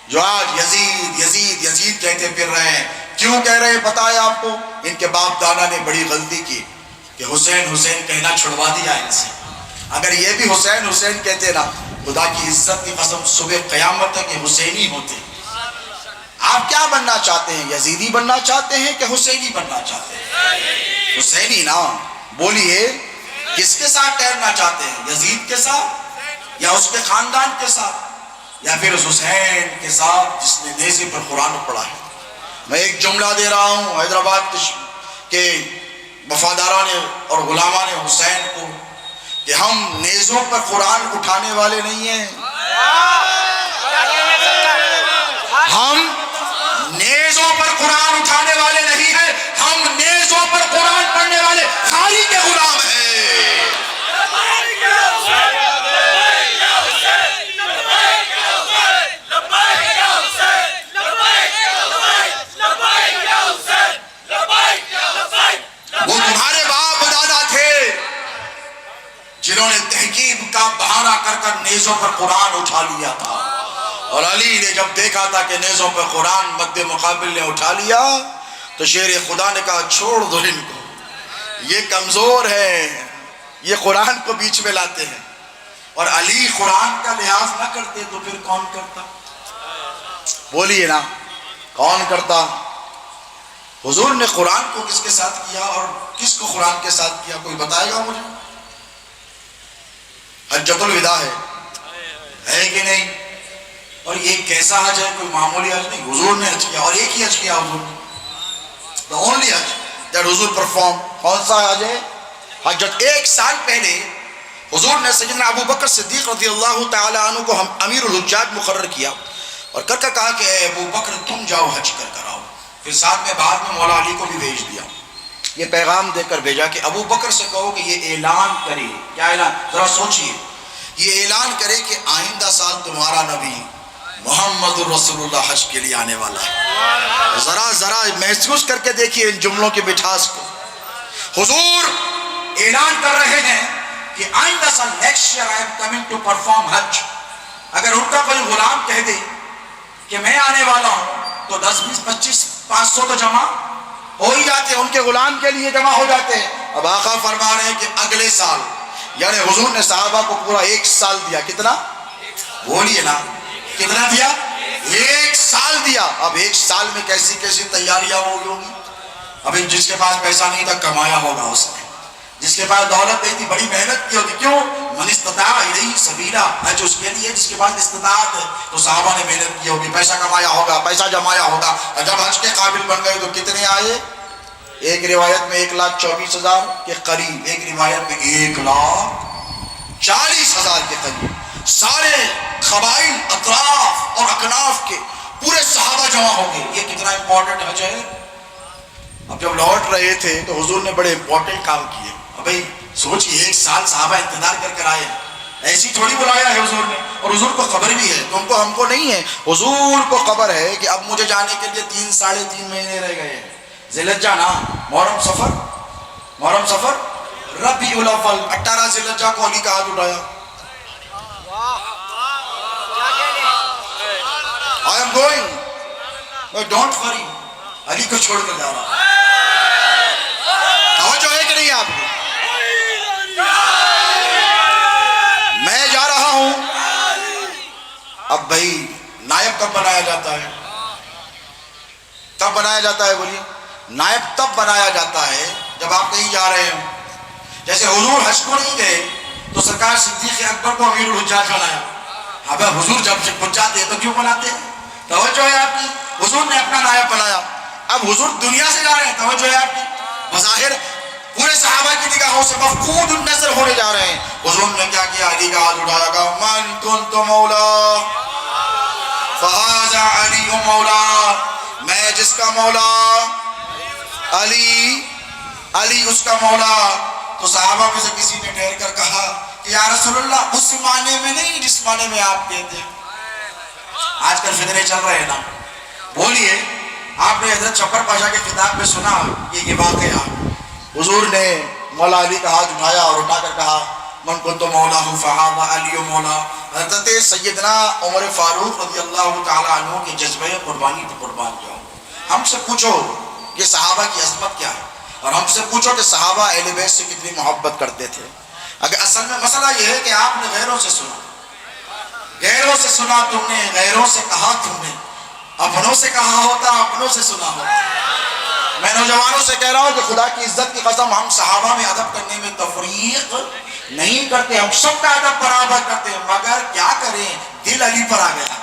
جو آج یزید یزید یزید کہتے پھر رہے ہیں. کیوں کہہ رہے ہیں پتہ ہے آپ کو؟ ان کے باپ دادا نے بڑی غلطی کی کہ حسین حسین کہنا چھڑوا دیا ان سے. اگر یہ بھی حسین حسین کہتے نا، خدا کی عزت کی قسم صبح قیامت تک کہ حسینی ہوتے. آپ کیا بننا چاہتے ہیں؟ یزیدی بننا چاہتے ہیں کہ حسینی بننا چاہتے ہیں؟ حسینی نا. بولیے کس کے ساتھ ٹھہرنا چاہتے ہیں؟ یزید کے ساتھ یا اس کے خاندان کے ساتھ یا پھر اس حسین کے ساتھ جس نے نیزے پر قرآن پڑھا ہے؟ میں ایک جملہ دے رہا ہوں حیدرآباد کے وفاداران اور غلامان حسین کو کہ ہم نیزوں پر قرآن اٹھانے والے نہیں ہیں. ہم نیزوں پر قرآن اٹھانے والے نہیں ہیں، ہم نیزوں پر قرآن پڑھنے والے خالی کے غلام ہیں. وہ تمہارے باپ دادا تھے جنہوں نے تحقیق کا بہانہ کر کر نیزوں پر قرآن اٹھا لیا تھا، اور علی نے جب دیکھا تھا کہ نیزوں پر قرآن مد مقابل نے اٹھا لیا تو شیر خدا نے کہا چھوڑ دو ان کو، یہ کمزور ہے، یہ قرآن کو بیچ میں لاتے ہیں. اور علی قرآن کا لحاظ نہ کرتے تو پھر کون کرتا؟ بولیے نا کون کرتا؟ حضور نے قرآن کو کس کے ساتھ کیا اور کس کو قرآن کے ساتھ کیا؟ کوئی بتائے گا مجھے؟ حجۃ الوداع ہے کہ نہیں؟ اور یہ کیسا حج ہے؟ کوئی معمولی حج نہیں. حضور نے حج کیا اور ایک ہی حج کیا حضور نے. the only حج that حضور perform. کون سا حج ہے؟ حجت. 1 سال پہلے حضور نے سیدنا ابو بکر صدیق رضی اللہ تعالی عنہ کو امیر الحجاج مقرر کیا اور کر کر کہا کہ اے ابو بکر تم جاؤ حج کر آؤ. پھر ساتھ میں بعد میں مولا علی کو بھی بھیج دیا. یہ پیغام دے کر بھیجا کہ ابو بکر سے کہو کہ یہ اعلان کرے. کیا اعلان؟ ذرا سوچئے. یہ اعلان کرے کہ آئندہ سال تمہارا نبی محمد رسول اللہ حج کے لیے آنے والا ہے. ذرا محسوس کر کے دیکھیے ان جملوں کی مٹھاس کو. حضور اعلان کر رہے ہیں کہ آئندہ سال next year I'm coming to perform Hajj. اگر ان کا کوئی غلام کہہ دے کہ میں آنے والا ہوں تو 10 20 25 500 تو جمع ہو ہی جاتے ہیں، ان کے غلام کے لیے جمع ہو جاتے ہیں. اب آقا فرما رہے ہیں کہ اگلے سال، یعنی حضور نے صحابہ کو پورا 1 سال دیا. کتنا؟ بولیے نا کتنا دیا؟ 1 سال دیا. اب 1 سال میں کیسی کیسی تیاریاں ہوگی. ابھی جس کے پاس پیسہ نہیں تھا کمایا ہوگا اس نے، جس کے پاس دولت نہیں تھی بڑی محنت کی ہوگی. کیوں؟ من استطاع الیہ سبیلا، حج اس کے لیے جس کے پاس استطاعت ہے. تو صحابہ نے محنت کی ہوگی، پیسہ کمایا ہوگا، پیسہ جمایا ہوگا. اور جب حج کے قابل بن گئے تو کتنے آئے؟ ایک روایت میں 1,24,000 کے قریب، ایک روایت میں 1,40,000 کے قریب. سارے قبائل اطراف اور اکناف کے پورے صحابہ جمع ہو گئے. یہ کتنا امپورٹنٹ حج ہے. اب جب لوٹ رہے تھے تو حضور نے بڑے امپورٹنٹ کام کیے. اب بھائی سوچئے 1 سال صحابہ انتظار کر کر آئے، ایسی تھوڑی بلایا ہے حضور نے. اور حضور کو خبر بھی ہے، تم کو ہم کو نہیں ہے. حضور کو خبر ہے کہ اب مجھے جانے کے لیے 3 ساڑھے 3 مہینے رہ گئے. ذی الحجہ نا، محرم سفر ربیع الاول. 18 ذی الحجہ کو علی کا ہاتھ اٹھایا. I am going. But don't worry. علی کو چھوڑ کر جا رہا. توجہ ہے کہ نہیں آپ کو؟ میں جا رہا ہوں. اب بھائی نائب کب بنایا جاتا ہے؟ کب بنایا جاتا ہے؟ بولیے. نائب تب بنایا جاتا ہے جب آپ کہیں جا رہے ہوں. جیسے حضور حج کو نہیں گئے تو سرکار صدیق اکبر کو امیر الحجاج بنایا. اب حضور جب پہنچ جاتے تو کیوں بناتے ہیں؟ توجہ ہے آپ کی. حضور نے اپنا نائب بنایا. اب حضور دنیا سے جا رہے ہیں. توجہ ہے آپ کی. بظاہر پورے صحابہ کی نگاہوں سے مفقود النظر ہونے جا رہے ہیں. حضور نے کیا کیا؟ علی کا ہاتھ اٹھایا. کہا من کنت مولا فہذا علی مولا. میں جس کا مولا علی اس کا مولا. تو صحابہ میں سے کسی نے ٹھہر کر کہا کہ یا رسول اللہ اس معنی میں نہیں جس معنی میں آپ کہتے ہیں. آج کل فتنے چل رہے ہیں نا. بولیے آپ نے حضرت چپر پاشا کے خطاب میں سنا یہ واقعہ. حضور نے مولا علی کا ہاتھ اٹھایا اور اٹھا کر کہا من کنت مولا فہذا علی مولا. حضرت سیدنا عمر فاروق رضی اللہ تعالیٰ عنہ کے جذبہ قربانی پر قربان جاؤ. ہم سے پوچھو کہ صحابہ کی عظمت کیا ہے، اور ہم سے پوچھو کہ صحابہ اہل بیت سے کتنی محبت کرتے تھے. اگر اصل میں مسئلہ یہ ہے کہ آپ نے غیروں سے سنا، غیروں سے سنا تم نے، غیروں سے کہا تم نے، اپنوں سے کہا ہوتا اپنوں سے سنا ہوتا. میں نوجوانوں سے کہہ رہا ہوں کہ خدا کی عزت کی قسم ہم صحابہ میں ادب کرنے میں تفریق نہیں کرتے، ہم سب کا ادب برابر کرتے ہیں، مگر کیا کریں دل علی پر آ گیا.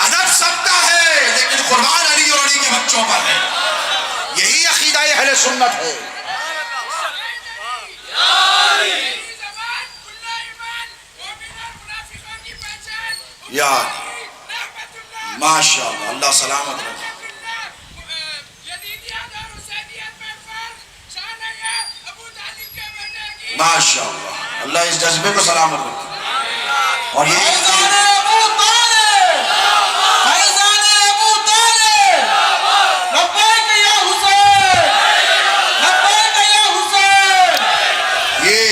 ادب سب کا ہے لیکن قربان علی اور علی کے بچوں پر ہے. یہی عقیدہ اہل سنت ہے. یا ماشاء اللہ، اللہ سلامت رکھے. ماشاء اللہ، اللہ اس جذبے کو سلامت رکھے. اور یہ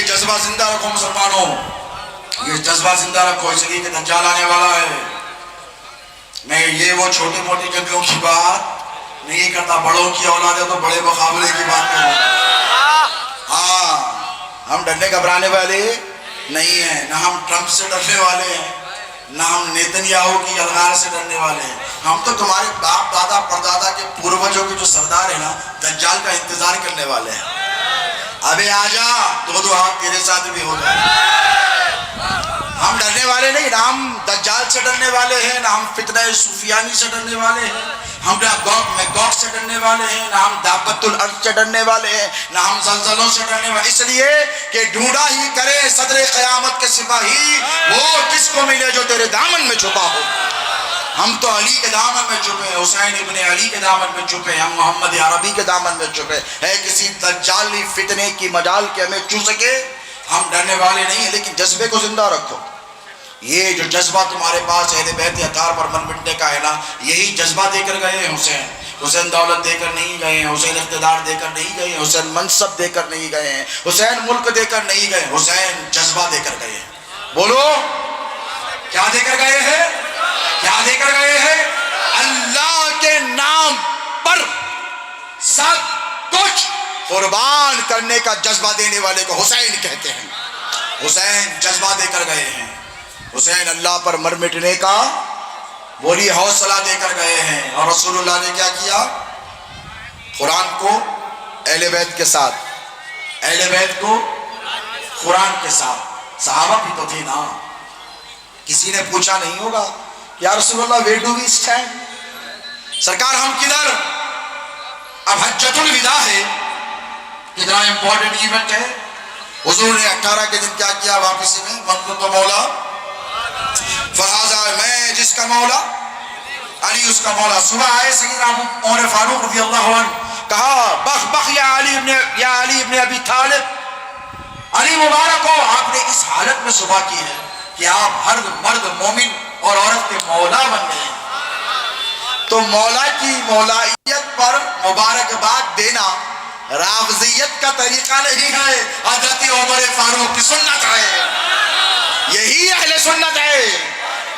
جذبہ زندہ رکھو مسلمانوں، یہ جذبہ زندہ رکھو، اس لیے کہ دجال آنے والا ہے. میں یہ وہ چھوٹے موٹے جنگوں کی بات نہیں کرتا، بڑوں کی اولاد ہے تو بڑے مقابلے کی بات کرتا. ہاں، ہم ڈرنے گھبرانے والے نہیں ہیں، نہ ہم ٹرمپ سے ڈرنے والے ہیں، نہ ہم نیتنیاہو کی یلغار سے ڈرنے والے ہیں. ہم تو تمہارے باپ دادا پردادا کے پوروجوں کے جو سردار ہیں نا، دجال کا انتظار کرنے والے ہیں. ابے آجا، دو دو ہاتھ تیرے ساتھ بھی ہو جائے. ہم ڈرنے والے نہیں، نہ ہم دجال سے ڈرنے والے ہیں، نہ ہم فتنہ سفیانی سے ڈرنے والے ہیں، ہم نہ گوگ سے ڈرنے والے ہیں، نہ ہم دابت الارض سے ڈرنے والے ہیں، نہ ہم زلزلوں سے ڈرنے والے. اس لیے کہ ڈھونڈا ہی کرے صدر قیامت کے سپاہی وہ کس کو ملے جو تیرے دامن میں چھپا ہو. ہم تو علی کے دامن میں چھپے ہیں، حسین ابن علی کے دامن میں چھپے ہیں، ہم محمد عربی کے دامن میں چھپے ہے. کسی دجالی فتنے کی مجال کے ہمیں چھو سکے، ہم ڈرنے والے نہیں ہیں. لیکن جذبے کو زندہ رکھو. یہ جو جذبہ تمہارے پاس اہل بیت اطہار پر من مٹنے کا ہے نا، یہی جذبہ دے کر گئے ہیں حسین. حسین دولت دے کر نہیں گئے ہیں، حسین اقتدار دے کر نہیں گئے ہیں، حسین منصب دے کر نہیں گئے ہیں، حسین ملک دے کر نہیں گئے، حسین جذبہ دے کر گئے ہیں. بولو کیا دے کر گئے ہیں؟ کیا دے کر گئے ہیں؟ اللہ کے نام پر سب کچھ قربان کرنے کا جذبہ دینے والے کو حسین کہتے ہیں. حسین جذبہ دے کر گئے ہیں. حسین اللہ پر مر مٹنے کا بولی حوصلہ دے کر گئے ہیں. اور رسول اللہ نے کیا کیا؟ قرآن کو اہل بیت کے ساتھ، اہل بیت کو قرآن کے ساتھ. صحابہ بھی تو تھے نا. کسی نے پوچھا نہیں ہوگا یا رسول اللہ ویئر ڈو وی اسٹینڈ؟ سرکار ہم کدھر؟ اب حجۃ الوداع ہے، کتنا امپورٹنٹ ایونٹ ہے. حضور نے 18 کے دن کیا کیا واپسی میں؟ من کنت مولا فہذا، میں جس کا مولا علی اس کا مولا. صبح آئے سیدنا عمر فاروق رضی اللہ عنہ، کہا بخ بخ یا علی ابن ابی طالب، علی مبارک ہو. آپ نے اس حالت میں صبح کی ہے کہ آپ ہر مرد مومن اور عورت کے مولا بن گئے. تو مولا کی مولائیت پر مبارکباد دینا رافضیت کا طریقہ نہیں ہے، حضرت عمر فاروق کی سنت ہے. یہی اہل سنت ہے.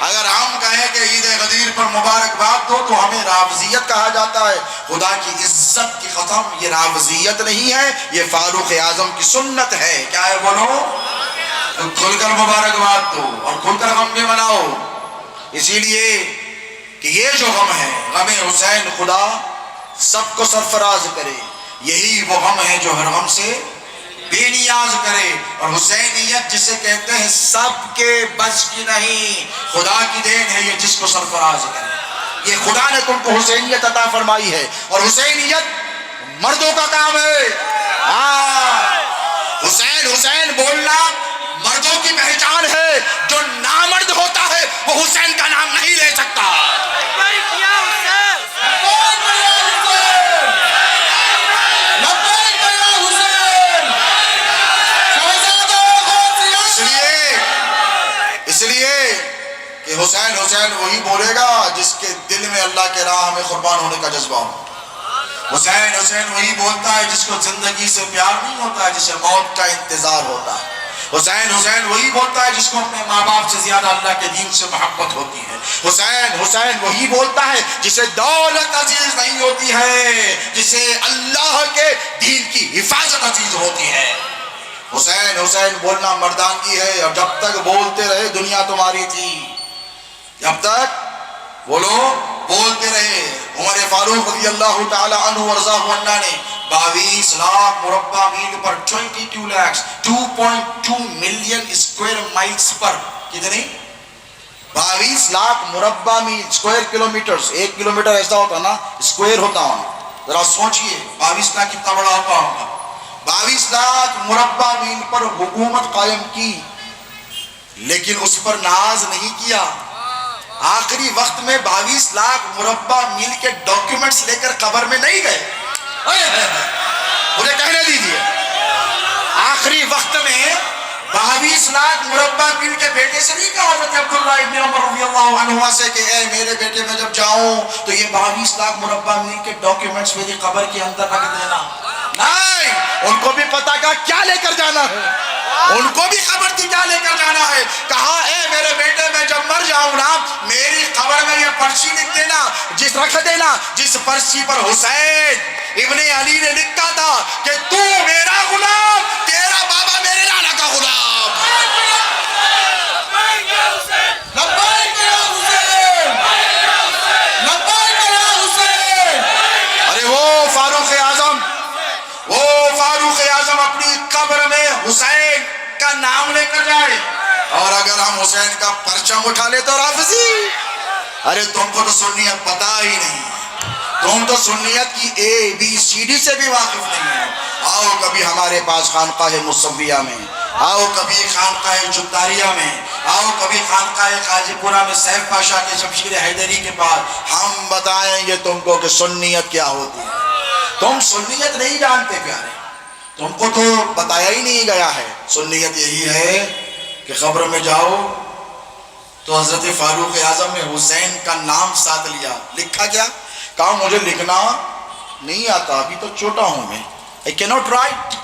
اگر ہم کہیں کہ عید غدیر پر مبارکباد دو تو ہمیں رافضیت کہا جاتا ہے. خدا کی عزت کی قسم یہ رافضیت نہیں ہے، یہ فاروق اعظم کی سنت ہے. کیا ہے بولو؟ تو کھل کر مبارکباد دو اور کھل کر غم بھی مناؤ. اسی لیے کہ یہ جو غم ہے، غم حسین، خدا سب کو سرفراز کرے. یہی وہ غم ہے جو ہر غم سے بے نیاز کرے. اور حسینیت جسے کہتے ہیں سب کے بس کی نہیں، خدا کی دین ہے یہ جس کو سرفراز کرے. یہ خدا نے تم کو حسینیت عطا فرمائی ہے، اور حسینیت مردوں کا کام ہے. حسین حسین بولنا مردوں کی پہچان ہے. جو نامرد ہوتا ہے وہ حسین کا نام نہیں لے سکتا. اس لیے کہ حسین حسین وہی بولے گا جس کے دل میں اللہ کے راہ میں قربان ہونے کا جذبہ ہو. حسین حسین وہی بولتا ہے جس کو زندگی سے پیار نہیں ہوتا ہے، جسے موت کا انتظار ہوتا ہے۔ حسین حسین وہی بولتا ہے جس کو اپنے ماں باپ سے زیادہ اللہ کے دین سے محبت ہوتی ہے۔ حسین حسین وہی بولتا ہے جسے دولت عزیز نہیں ہوتی ہے، جسے اللہ کے دین کی حفاظت عزیز ہوتی ہے۔ حسین حسین بولنا مردانگی ہے، اور جب تک بولتے رہے دنیا تمہاری تھی، جب تک بولو بولتے رہے۔ عمر فاروق رضی اللہ تعالی عنہ ورضاہ عنہ نے 22 لاکھ مربع میل پر 22 lakhs 2.2 ملین اسکوائر مائلز پر کتنی 22 لاکھ مربع میل اسکوائر کلومیٹرز، 1 کلومیٹر ایسا ہوتا نا اسکوائر ہوتا ہوں، ذرا سوچئے 22 لاکھ کتنا بڑا ہوتا ہوگا۔ 22 لاکھ مربع میل پر حکومت قائم کی، لیکن اس پر ناز نہیں کیا۔ آخری وقت میں 22 لاکھ مربع میل کے ڈاکیومنٹس لے کر قبر میں نہیں گئے، مجھے کہنے دیجئے، آخری وقت میں 22 لاکھ مربع میل کے بیٹے سے نہیں کہا حضرت عبداللہ ابن عمر رضی اللہ عنہ سے کہ اے میرے بیٹے میں جب جاؤں تو یہ 22 لاکھ مربع میل کے ڈاکیومنٹس میری قبر کے اندر رکھ دینا۔ نہیں، ان کو بھی پتا کہ کیا لے کر جانا ہے، ان کو بھی خبر تھی کیا لے کر جانا ہے۔ کہا اے میرے بیٹے میں جب مر جاؤں نا میری قبر میں یہ پرچی لکھ دینا، رکھ دینا جس پرچی پر حسین ابن علی نے لکھا تھا کہ تو میرا غلام، تیرا بابا میرے نانا کا غلام۔ لبیک یا حسین، لبیک یا حسین۔ ارے وہ فاروق اعظم اپنی قبر میں حسین کا نام لے کر جائے، اور اگر ہم حسین کا پرچم اٹھا لے تو رافضی۔ ارے تم کو تو سنیت پتا ہی نہیں، تم تو سنیت کی ABCD سے بھی واقف نہیں ہے۔ آؤ کبھی ہمارے پاس خانقاہ مصویہ میں، آؤ کبھی خانقاہ چتاریہ میں، آؤ کبھی خانقاہ قاضی پورہ میں سیف پاشا کے شمشیر حیدری کے پاس، ہم بتائیں گے تم کو کہ سنیت کیا ہوتی ہے۔ تم سنیت نہیں جانتے پیارے، تم کو تو بتایا ہی نہیں گیا ہے۔ سنیت یہی ہے کہ قبر میں جاؤ تو حضرت فاروق اعظم نے حسین کا نام ساتھ لیا، لکھا کیا؟ کہا مجھے لکھنا نہیں آتا، ابھی تو چھوٹا ہوں میں، I cannot write۔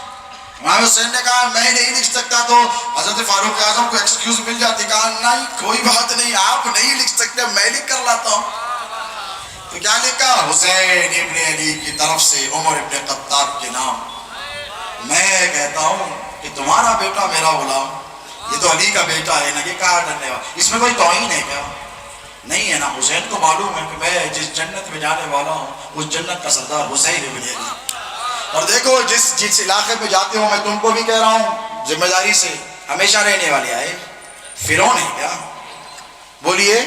امام حسین نے کہا میں نہیں لکھ سکتا، تو حضرت فاروق اعظم کو ایکسکیوز مل جاتی، کہا نہیں کوئی بات نہیں، آپ نہیں لکھ سکتے میں لکھ کر لاتا ہوں۔ تو کیا لکھا؟ حسین ابن علی کی طرف سے عمر ابن خطاب کے نام۔ میں کہتا ہوں کہ تمہارا بیٹا میرا غلام، یہ تو علی کا بیٹا ہے نا، یہ کہاں ڈرنے والا، اس میں کوئی توہین ہے کیا؟ نہیں ہے نا۔ حسین کو معلوم ہے کہ میں جس جنت میں جانے والا ہوں اس جنت کا سردار حسین ابن علی۔ اور دیکھو جس علاقے میں جاتے ہو، میں تم کو بھی کہہ رہا ہوں ذمہ داری سے، ہمیشہ رہنے والے آئے فرعون ہے کیا؟ بولیے،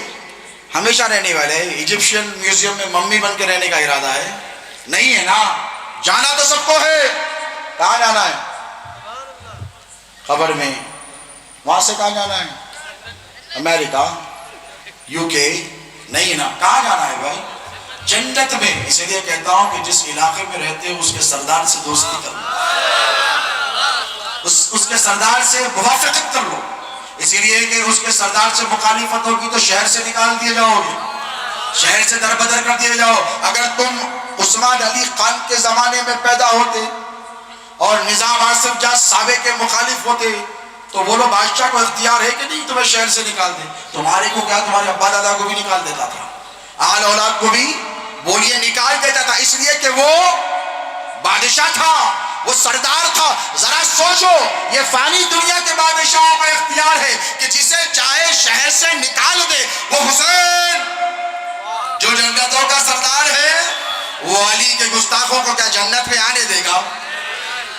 ہمیشہ رہنے والے ہیں؟ ایجپشین میوزیم میں ممی بن کے رہنے کا ارادہ ہے؟ نہیں ہے نا۔ جانا تو سب کو ہے، کہاں جانا ہے؟ قبر میں۔ وہاں سے کہاں جانا ہے؟ امریکہ، UK؟ نہیں نا۔ کہاں جانا ہے بھائی؟ جنت میں۔ اس لیے کہتا ہوں کہ جس علاقے میں رہتے ہو اس کے سردار سے دوستی کر لو، اس کے سردار سے موافقت کر لو، اسی لیے کہ اس کے سردار سے مخالفت ہوگی تو شہر سے نکال دیے جاؤ گے، شہر سے دربدر کر دیے جاؤ۔ اگر تم عثمان علی خان کے زمانے میں پیدا ہوتے اور نظام آصف جاہ صحابہ کے مخالف ہوتے تو بولو بادشاہ کو اختیار ہے کہ نہیں تمہیں شہر سے نکال دے؟ تمہارے کو کیا، تمہارے ابا دادا کو بھی نکال دیتا تھا، آل اولاد کو بھی بولیے نکال دیتا تھا، اس لیے کہ وہ بادشاہ تھا، وہ سردار تھا۔ ذرا سوچو، یہ فانی دنیا کے بادشاہوں کا اختیار ہے کہ جسے چاہے شہر سے نکال دے۔ وہ حسین جو جنتوں کا سردار ہے، وہ علی کے گستاخوں کو کیا جنت میں آنے دے گا؟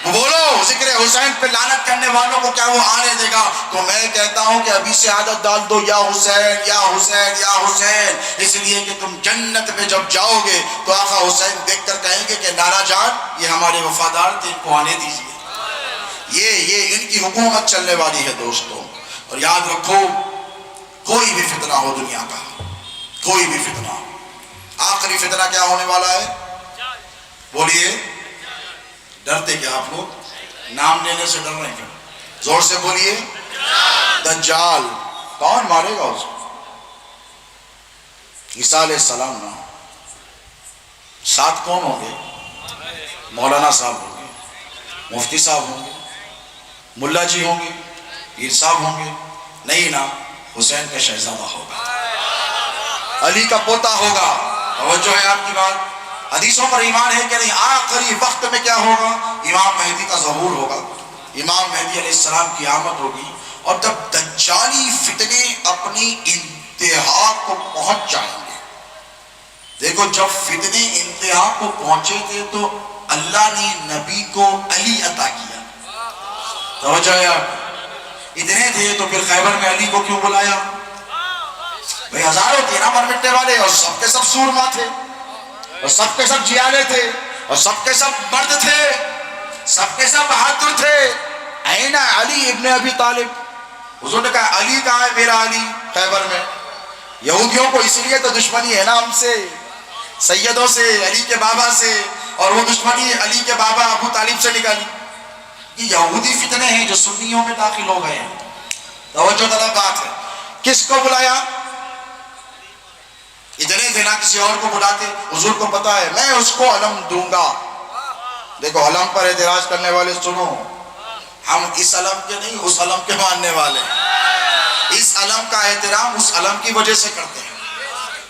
بولو، ذکر حسین پہ لعنت کرنے والوں کو کیا وہ آنے دے گا؟ تو میں کہتا ہوں کہ ابھی سے عادت ڈال دو، یا حسین یا حسین یا حسین، اس لیے کہ تم جنت میں جب جاؤ گے تو آقا حسین دیکھ کر کہیں گے کہ نانا جان یہ ہمارے وفادار تھے، ان کو آنے دیجیے۔ یہ ان کی حکومت چلنے والی ہے دوستوں۔ اور یاد رکھو، کوئی بھی فتنہ ہو دنیا کا، کوئی بھی فتنہ، آخری فتنہ کیا ہونے والا ہے؟ بولیے، ڈرتے کیا آپ لوگ؟ نام لینے سے ڈر رہے ہیں کیا؟ زور سے بولیے، دجال۔ کون مارے گا اس کو؟ عیسیٰ علیہ السلام نا۔ ساتھ کون ہوں گے؟ مولانا صاحب ہوں گے, مفتی صاحب ہوں گے, ملا جی ہوں گے, پیر صاحب ہوں گے, نہیں نا, حسین کا شہزادہ ہوگا, علی کا پوتا ہوگا. توجہ ہے آپ کی بات؟ حدیثوں پر ایمان ہے کہ نہیں؟ آخری وقت میں کیا ہوگا؟ امام مہدی کا ظہور ہوگا, امام مہدی علیہ السلام کی آمد ہوگی, اور جب دجالی فتنے اپنی انتہا کو پہنچ جائیں گے. دیکھو جب فتنے انتہا کو پہنچے تھے تو اللہ نے نبی کو علی عطا کیا. توجہ ہے آپ؟ اتنے تھے تو پھر خیبر میں علی کو کیوں بلایا؟ بھئی ہزاروں تھے نا مر مٹنے والے, اور سب کے سب سورما تھے, اور سب کے سب جیالے تھے, اور سب کے سب مرد تھے, سب کے سب بہادر تھے. این علی ابن ابی طالب. حضور نے کہا علی کہاں ہے میرا علی؟ خیبر میں. یہودیوں کو اس لیے تو دشمنی ہے نا ہم سے, سیدوں سے, علی کے بابا سے, اور وہ دشمنی علی کے بابا ابو طالب سے نکالی. یہ یہودی فتنے ہیں جو سنیوں میں داخل ہو گئے ہیں. توجہ طلب بات ہے. کس کو بلایا؟ اتنے تھے نا, کسی اور کو بلاتے. حضور کو پتا ہے میں اس کو علم دوں گا. دیکھو علم پر اعتراض کرنے والے سنو, ہم اس علم کے نہیں اس علم کے ماننے والے. اس علم کا احترام اس علم کی وجہ سے کرتے ہیں,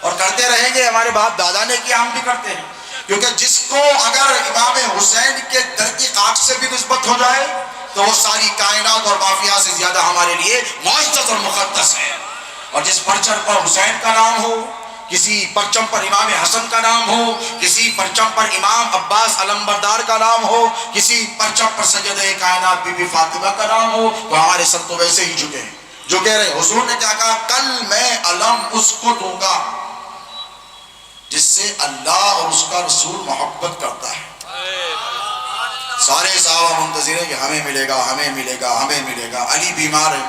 اور کرتے رہیں گے. ہمارے باپ دادا نے کیا, ہم بھی کرتے ہیں. کیونکہ جس کو اگر امام حسین کے در کی خاک سے بھی نسبت ہو جائے تو وہ ساری کائنات اور مافیا سے زیادہ ہمارے لیے معزز اور مقدس ہے. اور جس پرچم پر حسین کا نام ہو, کسی پرچم پر امام حسن کا نام ہو, کسی پرچم پر امام عباس علمبردار کا نام ہو, کسی پرچم پر سیدہ کائنات بی بی فاطمہ کا نام ہو, تو ہمارے سر تو ویسے ہی جھکے ہیں. جو کہہ رہے حضور نے کیا کہا, کل میں علم اس کو دوں گا جس سے اللہ اور اس کا رسول محبت کرتا ہے. سارے صحابہ منتظر ہیں کہ ہمیں ملے گا, ہمیں ملے گا, ہمیں ملے گا. علی بیمار ہے,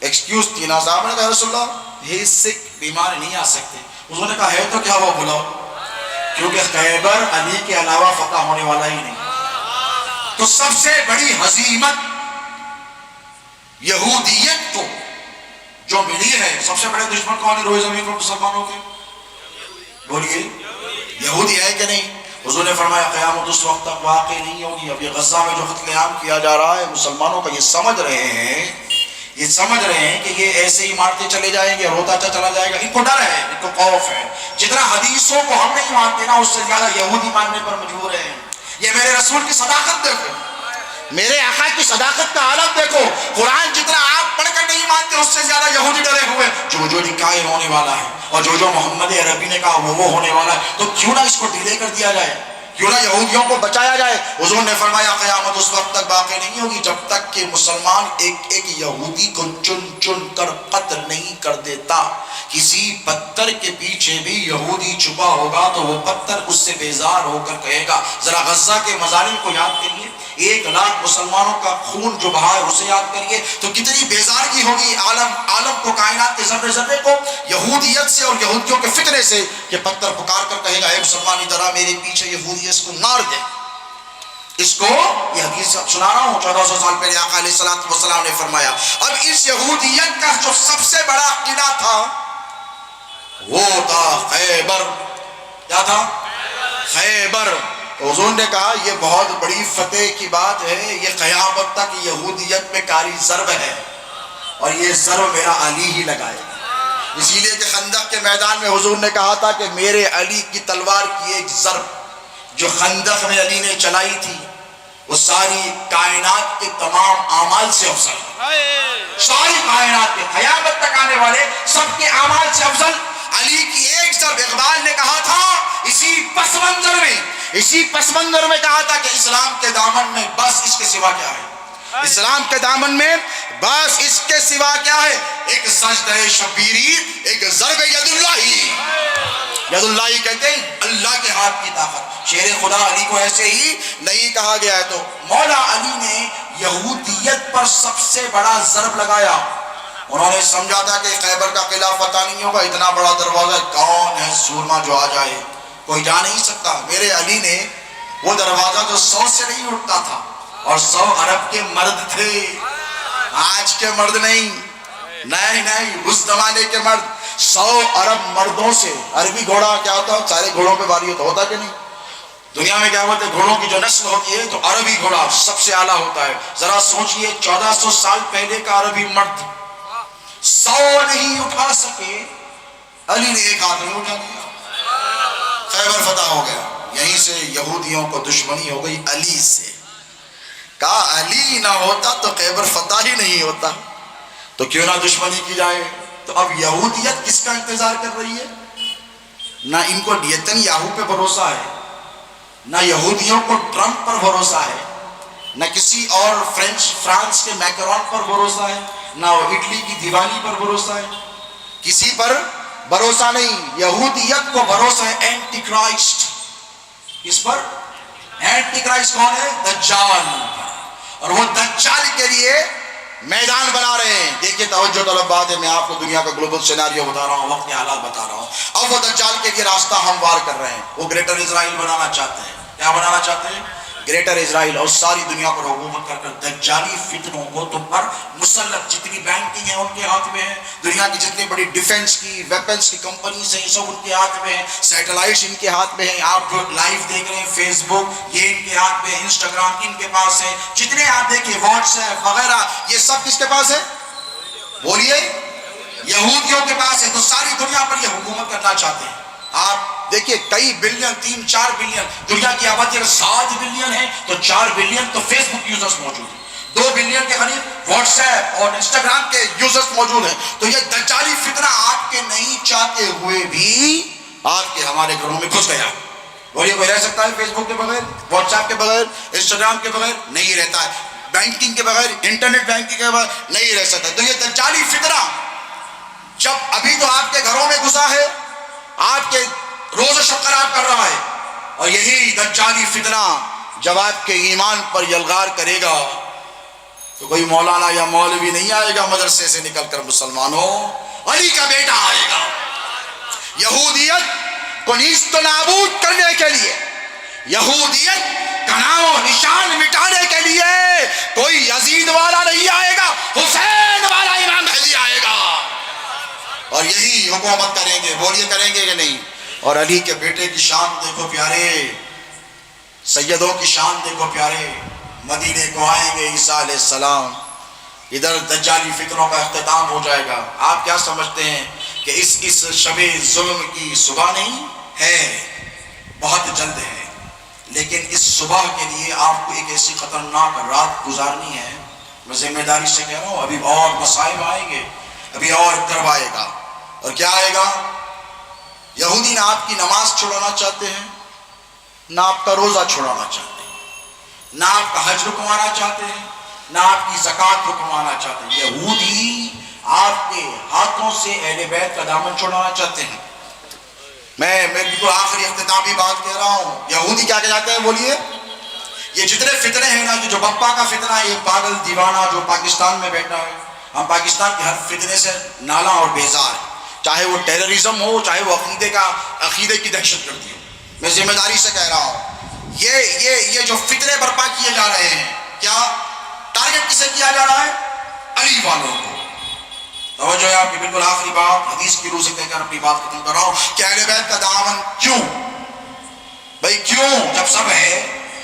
ایکسکیوز تھی نا. صاحب نے کہا رسول اللہ ہی از سک, بیمار نہیں آ سکتے. حضور نے کہا ہے تو کیا وہ بلاؤ, کیونکہ خیبر علی کے علاوہ فتح ہونے والا ہی نہیں. تو سب سے بڑی ہزیمت یہودیت کو جو ملی ہے, سب سے بڑے دشمن کون ہے روئے زمین پر مسلمانوں کے؟ بولیے, یہودی ہے کہ نہیں؟ حضور نے فرمایا قیامت اس وقت تک واقع نہیں ہوگی. اب یہ غزہ میں جو قتل عام کیا جا رہا ہے, مسلمانوں کا یہ سمجھ رہے ہیں کہ یہ ایسے ہی مارتے چلے جائیں گے, روتا چلا جائے گا. ان کو ڈر ہے, ان کو خوف ہے. جتنا حدیثوں کو ہم نہیں مانتے نا, اس سے زیادہ یہودی ماننے پر مجبور ہیں. یہ میرے رسول کی صداقت دیکھو, میرے آقا کی صداقت کا عالم دیکھو. قرآن جتنا آپ پڑھ کر نہیں مانتے, اس سے زیادہ یہودی ڈرے ہوئے. جو لکھا ہے ہونے والا ہے, اور جو محمد عربی نے کہا وہ ہونے والا ہے, تو کیوں نہ اس کو ڈیلے کر دیا جائے, کیوں نہ یہودیوں کو بچایا جائے. حضور نے فرمایا قیامت اس وقت تک واقع نہیں ہوگی جب تک کہ مسلمان ایک ایک یہودی کو چن چن کر قتل نہیں کر دیتا. کسی پتھر کے پیچھے بھی یہودی چھپا ہوگا تو وہ پتھر اس سے بیزار ہو کر کہے گا. ذرا غزہ کے مظالم کو یاد کریے, 1 لاکھ مسلمانوں کا خون جو بہا ہے اسے یاد کریے, تو کتنی بیزارگی ہوگی عالم کو, کائنات کے ذرے ذرے کو یہودیت سے اور یہودیوں کے فتنے سے, کہ پتھر پکار کر کہے گا اے مسلمان ادھر آ میرے پیچھے, یہودی اس کو مار دے. اس کو یہ حدیث سنا رہا ہوں, 1400 سال پہلے آقا علیہ السلام نے فرمایا. اب اس یہودیت کا جو سب سے بڑا قلعہ تھا وہ تھا خیبر. کیا تھا؟ خیبر. حضور نے کہا یہ بہت بڑی فتح کی بات ہے, یہ قیامت تک یہودیت میں کاری ضرب ہے, اور یہ ضرب میرا علی ہی لگائے گا. اسی لیے کہ خندق کے میدان میں حضور نے کہا تھا کہ میرے علی کی تلوار کی ایک ضرب جو خندق میں علی نے چلائی تھی وہ ساری کائنات کے تمام اعمال سے افضل ہے. ساری کائنات کے قیامت تک آنے والے سب کے اعمال سے افضل علی کی ایک ضرب. اقبال نے کہا تھا اسی پس منظر میں کہا تھا کہ اسلام کے دامن میں بس اس کے سوا کیا ہے, اسلام کے دامن میں بس اس کے سوا کیا ہے, ایک سجدہ شبیری, ایک ضرب ید اللہ کہتے ہیں اللہ کے ہاتھ کی طاقت. شیر خدا علی کو ایسے ہی نہیں کہا گیا ہے. تو مولا علی نے یہودیت پر سب سے بڑا ضرب لگایا. انہوں نے سمجھا تھا کہ خیبر کا قلعہ فتح نہیں ہوگا, اتنا بڑا دروازہ, کون ہے سورما جو آ جائے, کوئی جا نہیں سکتا. میرے علی نے وہ دروازہ جو 100 سے نہیں اٹھتا تھا, اور 100 عرب کے مرد تھے, آج کے مرد نہیں, اس زمانے کے مرد, 100 عرب مردوں سے. عربی گھوڑا کیا ہوتا ہے, سارے گھوڑوں پہ باری ہوتا کہ نہیں, دنیا میں کیا ہوتا ہے گھوڑوں کی جو نسل ہوتی ہے تو عربی گھوڑا سب سے اعلیٰ ہوتا ہے. ذرا سوچئے 1400 سال پہلے کا عربی مرد 100 نہیں اٹھا سکے، علی نے ایک ہاتھ میں اٹھا دیا، خیبر فتح ہو گیا. یہیں سے یہودیوں کو دشمنی ہو گئی علی سے. کہا علی نہ ہوتا تو خیبر فتح ہی نہیں ہوتا، تو کیوں نہ دشمنی کی جائے. تو اب یہودیت کس کا انتظار کر رہی ہے؟ نہ ان کو نیتن-یاہو پہ بھروسہ ہے، نہ یہودیوں کو ٹرمپ پر بھروسہ ہے، نہ کسی اور فرانس کے میکرون پر بھروسہ ہے، نہ اٹلی کی دیوالی پر بھروسہ ہے. کسی پر بھروسہ نہیں. یہودیت کو بھروسہ ہے اینٹی کرائسٹ. اس پر اینٹی کرائسٹ کون ہے؟ دجال. اور وہ دجال کے لیے میدان بنا رہے ہیں. دیکھیے توجہ طلب بات ہے، میں آپ کو دنیا کا گلوبل سیناریو بتا رہا ہوں، وقت کے حالات بتا رہا ہوں. اب وہ دجال کے لیے راستہ ہموار کر رہے ہیں. وہ گریٹر اسرائیل بنانا چاہتے ہیں. کیا بنانا چاہتے ہیں؟ گریٹر اسرائیل. اور ساری دنیا پر حکومت کر کر دجالی فتنوں کو تم پر مسلط. جتنی بینکنگ ہے ان کے ہاتھ میں ہے، دنیا کی جتنی بڑی ڈیفنس کی ویپنس کی کمپنیز ہیں سب ان کے ہاتھ میں ہیں، سیٹلائٹس ان کے ہاتھ میں ہیں. آپ جو لائیو دیکھ رہے ہیں فیس بک یہ ان کے ہاتھ میں ہے، انسٹاگرام ان کے پاس ہے، جتنے آپ دیکھیں واٹس ایپ وغیرہ یہ سب کس کے پاس ہے؟ بولیے یہودیوں کے پاس ہے. تو ساری دنیا پر یہ حکومت کرنا چاہتے ہیں. آپ دیکھیے کئی بلین 3-4 بلین دنیا کی آبادی اگر 7 بلین ہے تو 4 بلین تو فیس بک یوزرز موجود ہیں، 2 بلین کے قریب واٹس ایپ اور انسٹاگرام کے یوزرز موجود ہیں. تو یہ دجالی فتنہ آپ کے نہیں چاہتے ہوئے بھی آپ کے ہمارے گھروں میں گھس گیا. اور یہ کوئی رہ سکتا ہے فیس بک کے بغیر، واٹس ایپ کے بغیر، انسٹاگرام کے بغیر؟ نہیں رہتا ہے. بینکنگ کے بغیر، انٹرنیٹ بینکنگ کے بغیر نہیں رہ سکتا. تو یہ دجالی فتنہ جب ابھی تو آپ کے گھروں میں گھسا ہے، آپ کے روز و شب خراب کر رہا ہے، اور یہی دجالی فتنہ جب آپ کے ایمان پر یلغار کرے گا تو کوئی مولانا یا مولوی نہیں آئے گا مدرسے سے نکل کر مسلمانوں، علی کا بیٹا آئے گا. یہودیت کو نیست و نابود کرنے کے لیے، یہودیت کا نام و نشان مٹانے کے لیے کوئی یزید والا نہیں آئے گا، حسین والا امام مہدی آئے گا، اور یہی حکومت کریں گے. بولیے کریں گے کہ نہیں؟ اور علی کے بیٹے کی شان دیکھو پیارے، سیدوں کی شان دیکھو پیارے. مدینے کو آئیں گے عیسیٰ علیہ السلام، ادھر دجالی فکروں کا اختتام ہو جائے گا. آپ کیا سمجھتے ہیں کہ اس شب ظلم کی صبح نہیں ہے؟ بہت جلد ہے، لیکن اس صبح کے لیے آپ کو ایک ایسی خطرناک رات گزارنی ہے. میں ذمہ داری سے کہہ رہا ہوں، ابھی اور مصائب آئیں گے، ابھی اور کرب آئے گا. اور کیا آئے گا؟ یہودی نہ آپ کی نماز چھڑانا چاہتے ہیں، نہ آپ کا روزہ چھڑانا چاہتے ہیں، نہ آپ کا حج رکوانا چاہتے ہیں، نہ آپ کی زکوٰۃ رکوانا چاہتے ہیں. یہودی آپ کے ہاتھوں سے اہل بیت کا دامن چھڑانا چاہتے ہیں. میں بالکل آخری اختتامی بات کہہ رہا ہوں. یہودی کیا کہتے ہیں؟ بولیے. یہ جتنے فتنے ہیں نا، جو بپا کا فتنہ ہے، یہ پاگل دیوانہ جو پاکستان میں بیٹھا ہے، ہم پاکستان کے ہر فتنے سے نالا اور بیزار ہیں، چاہے وہ ٹیررزم ہو، چاہے وہ عقیدے کی دہشت گردی ہو. میں ذمہ داری سے کہہ رہا ہوں، یہ جو فتنے برپا کیے جا رہے ہیں، کیا ٹارگٹ کسے کیا جا رہا ہے؟ علی والوں کو. توجہ ہے آپ کی. بالکل آخری بات حدیث کی روح سے کہہ کر اپنی بات ختم کر رہا ہوں کہ اہل بیت کا دامن کیوں؟ بھائی کیوں؟ جب سب ہے،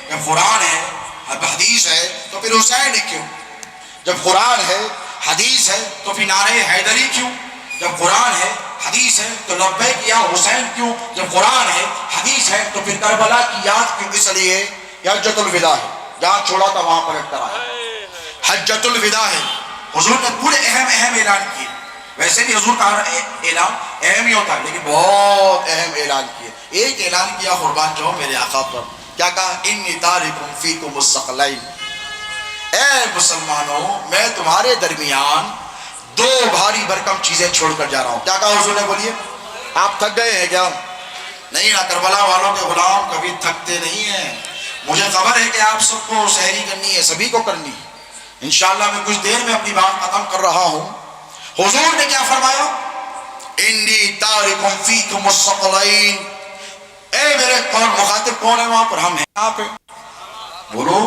جب قرآن ہے، اب حدیث ہے، تو پھر حسین کیوں؟ جب قرآن ہے، حدیث ہے، تو پھر نعرہ حیدری کیوں؟ جب قرآن ہے، حدیث ہے، تو لبیک یا حسین کیوں؟ جب قرآن ہے، حدیث ہے، تو پھر کربلا کی یاد کیوں؟ اس لیے یہ حجۃ الوداع ہے، جہاں چھوڑا تھا وہاں پر اٹھا ہے. حجۃ الوداع ہے. حضور نے پورے اہم اعلان کیے. ویسے بھی حضور کا اعلان اہم ہی ہوتا ہے، لیکن بہت اہم اعلان کیے. ایک اعلان کیا قربان جاؤ میرے آقا پر. کیا کہا؟ انی تارک فیکم الثقلین، اے مسلمانوں میں تمہارے درمیان 2 بھاری بھرکم چیزیں چھوڑ کر جا رہا ہوں. کیا کہا حضور نے؟ بولیے. آپ تھک گئے ہیں کیا؟ نہیں نا، کربلا والوں کے غلام کبھی تھکتے نہیں ہیں. مجھے خبر ہے کہ آپ سب کو سحری کرنی ہے، سبھی کو کرنی ہے. انشاءاللہ میں کچھ دیر میں اپنی بات ختم کر رہا ہوں. حضور نے کیا فرمایا؟ انی تارک فیکم الثقلین. اے میرے کون مخاطب کون ہے وہاں پر؟ ہم ہیں یہاں پہ. بولو.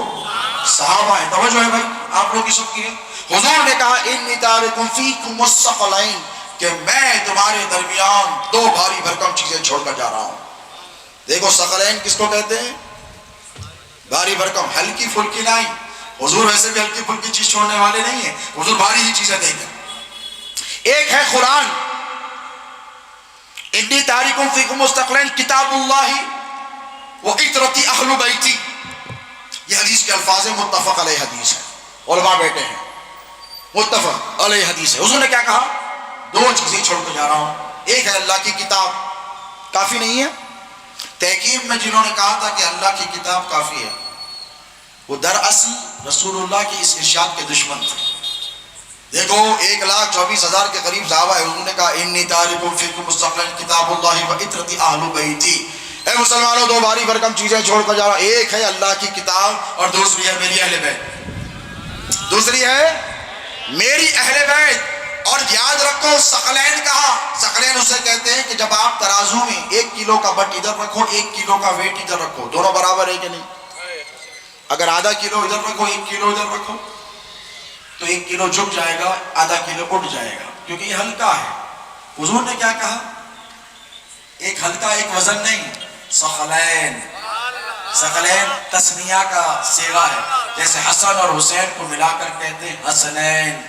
صحابہ ہیں. توجہ ہے بھائی آپ لوگ کی سب کی ہے. حضور نے کہا انی تارک فیکم الثقلین، کہ میں تمہارے درمیان 2 بھاری بھرکم چیزیں چھوڑ کر جا رہا ہوں. دیکھو ثقلین کس کو کہتے ہیں؟ بھاری بھرکم ہلکی پھلکی نہیں. حضور ویسے بھی ہلکی پھلکی چیز چھوڑنے والے نہیں ہیں, حضور بھاری ہی چیزیں دیتے ہیں. ایک ہے قرآن, انی تارکم فیکم مستقلین کتاب اللہ و اطرتی اہل بیتی, یہ حدیث کے الفاظ متفق علیہ حدیث ہے, علماء بیٹے ہیں متفق علیہ حدیث ہے. حضور نے کیا کہا؟ دو چیزیں چھوڑ کے جا رہا ہوں. ایک ہے اللہ کی کتاب, کافی نہیں ہے. تحقیق میں جنہوں نے کہا تھا کہ اللہ کی کتاب کافی ہے, وہ دراصل رسول اللہ کی اس ارشاد کے دشمن تھے. دیکھو 1,24,000 کے قریب صحابہ ہے. حضور نے کہا انی تارکم فیکم مستقلین کتاب اللہ و اطرتی اہل بیتی, اے مسلمانوں دو بھاری بھرکم چیزیں چھوڑ کر جا رہا ہوں. ایک ہے اللہ کی کتاب اور دوسری ہے میری اہل بیت, دوسری ہے میری اہل بیت. اور یاد رکھو ثقلین کہا, ثقلین اسے کہتے ہیں کہ جب آپ ترازو میں 1 کلو کا بٹ ادھر رکھو 1 کلو کا ویٹ ادھر رکھو, دونوں برابر ہے کہ نہیں؟ اگر آدھا کلو ادھر رکھو 1 کلو ادھر رکھو تو 1 کلو جھک جائے گا, آدھا کلو اٹھ جائے گا, کیونکہ یہ ہلکا ہے. حضور نے کیا کہا؟ ایک ہلکا ایک وزن نہیں, ثقلین. ثقلین تسنیہ کا صیغہ ہے, جیسے حسن اور حسین کو ملا کر کہتے ہیں حسنین,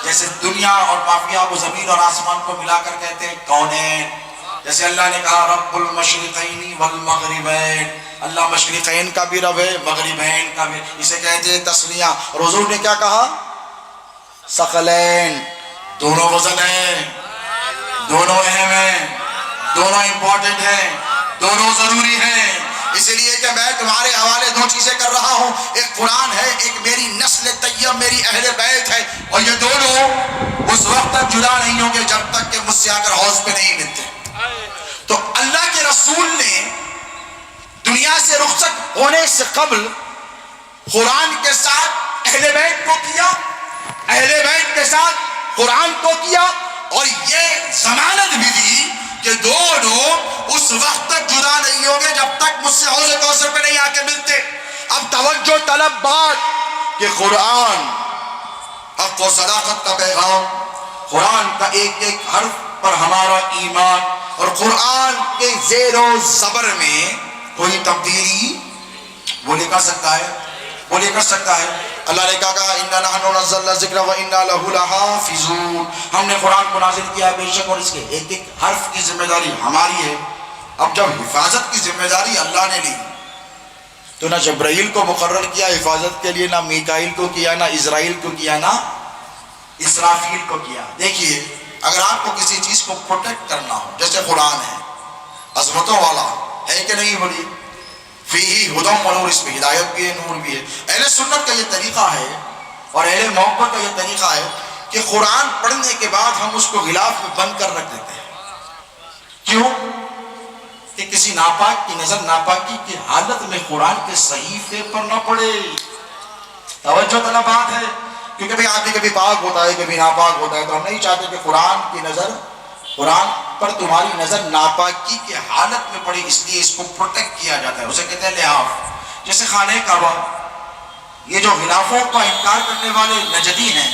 جیسے دنیا اور مافیا کو زمین اور آسمان کو ملا کر کہتے ہیں کونین. جیسے اللہ نے کہا رب المشرقین والمغربین, اللہ مشرقین کا بھی رب ہے مغربین کا بھی, اسے کہتے ہیں تسنیہ. اور حضور نے کیا کہا؟ ثقلین. دونوں وزن ہیں, دونوں اہم ہیں, دونوں امپورٹنٹ ہیں, دونوں ضروری ہیں. اس لیے کہ میں تمہارے حوالے دو چیزیں کر رہا ہوں, ایک قرآن ہے, ایک میری نسل طیب میری اہل بیت ہے, اور یہ دونوں اس وقت تک جدا نہیں ہوں گے جب تک کہ مجھ سے آ کر حوض پہ نہیں ملتے. تو اللہ کے رسول نے دنیا سے رخصت ہونے سے قبل قرآن کے ساتھ اہل بیت کو کیا, اہل بیت کے ساتھ قرآن کو کیا, اور یہ ضمانت بھی دی کہ دونوں اس وقت تک جدا نہیں ہوں گے جب تک مجھ سے حوض کوثر پہ نہیں آ کے ملتے. اب توجہ طلب بات کہ قرآن حق و صداقت کا پیغام, قرآن کا ایک ایک حرف پر ہمارا ایمان, اور قرآن کے زیر و زبر میں کوئی تبدیلی وہ نہیں کر سکتا ہے, وہ نہیں کر سکتا ہے. اللہ نے کہا اِنَّا نَحْنُ نَزَّلْنَا الذِّكْرَ وَإِنَّا لَهُ لَحَافِظُونَ, ہم نے قرآن کو نازل کیا بے شک, اور اس کے ایک ایک حرف کی ذمہ داری ہماری ہے. اب جب حفاظت کی ذمہ داری اللہ نے لی تو نہ جبرائیل کو مقرر کیا حفاظت کے لیے, نہ میکائیل کو کیا, نہ اسرائیل کو کیا, نہ اسرافیل کو کیا. دیکھیے اگر آپ کو کسی چیز کو پروٹیکٹ کرنا ہو, جیسے قرآن ہے عظمتوں والا ہے کہ نہیں, بولیے فیہی ہدی و نور, اس میں ہدایت بھی ہے نور بھی ہے. اہل سنت کا یہ طریقہ ہے اور اہل محبت کا یہ طریقہ ہے کہ قرآن پڑھنے کے بعد ہم اس کو غلاف میں بند کر رکھ دیتے ہیں. کیوں؟ کہ کسی ناپاک کی نظر ناپاکی کی حالت میں قرآن کے صحیفے پر نہ پڑے. توجہ طلب بات ہے, کیونکہ بھئی آدمی کبھی پاک ہوتا ہے کبھی ناپاک ہوتا ہے, تو ہم نہیں چاہتے کہ قرآن کی نظر, قرآن پر تمہاری نظر ناپاکی کی حالت میں پڑی, اس لیے اس کو پروٹیکٹ کیا جاتا ہے. اسے کہتے ہیں لحاف. جیسے خانہ کعبہ, یہ جو غلافوں کا انکار کرنے والے نجدی ہیں,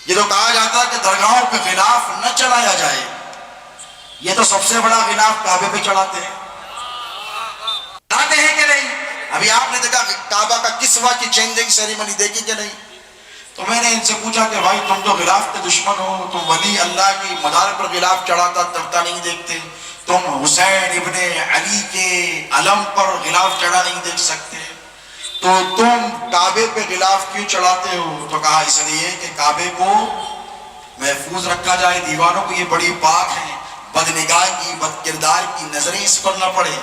یہ تو کہا جاتا ہے کہ درگاہوں پہ غلاف نہ چڑھایا جائے, یہ تو سب سے بڑا غلاف کعبے پہ چڑھاتے ہیں. چڑھاتے ہیں کہ نہیں؟ ابھی آپ نے دیکھا کعبہ کا کسوہ کی چینجنگ سیریمنی دیکھی کہ نہیں؟ تو میں نے ان سے پوچھا کہ بھائی تم تو غلاف کے دشمن ہو, تم ولی اللہ کی مدار پر غلاف چڑھاتا تبتا نہیں دیکھتے, تم حسین ابن علی کے علم پر غلاف چڑھا نہیں دیکھ سکتے, تو تم کعبے پہ غلاف کیوں چڑھاتے ہو؟ تو کہا اس لیے کہ کعبے کو محفوظ رکھا جائے, دیوانوں کو یہ بڑی پاک ہیں, بدنگاہ کی بد کردار کی نظریں اس پر نہ پڑے.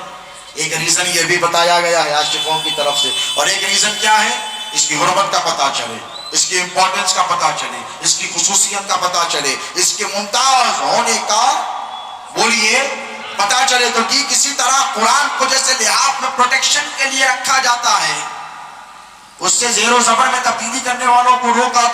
ایک ریزن یہ بھی بتایا گیا ہے عاشقوں کی طرف سے, اور ایک ریزن کیا ہے, اس کی حرمت کا پتہ چلے, اس کی امپورٹنس کا پتہ چلے, اس کی خصوصیت کا پتہ چلے, اس کے ممتاز ہونے کا بولیے پتہ چلے. تو ٹھیک اسی طرح قرآن کو جیسے لحاف میں پروٹیکشن کے لیے رکھا جاتا ہے, اس سے زیر و زبر میں تبدیلی کرنے والوں کو روکا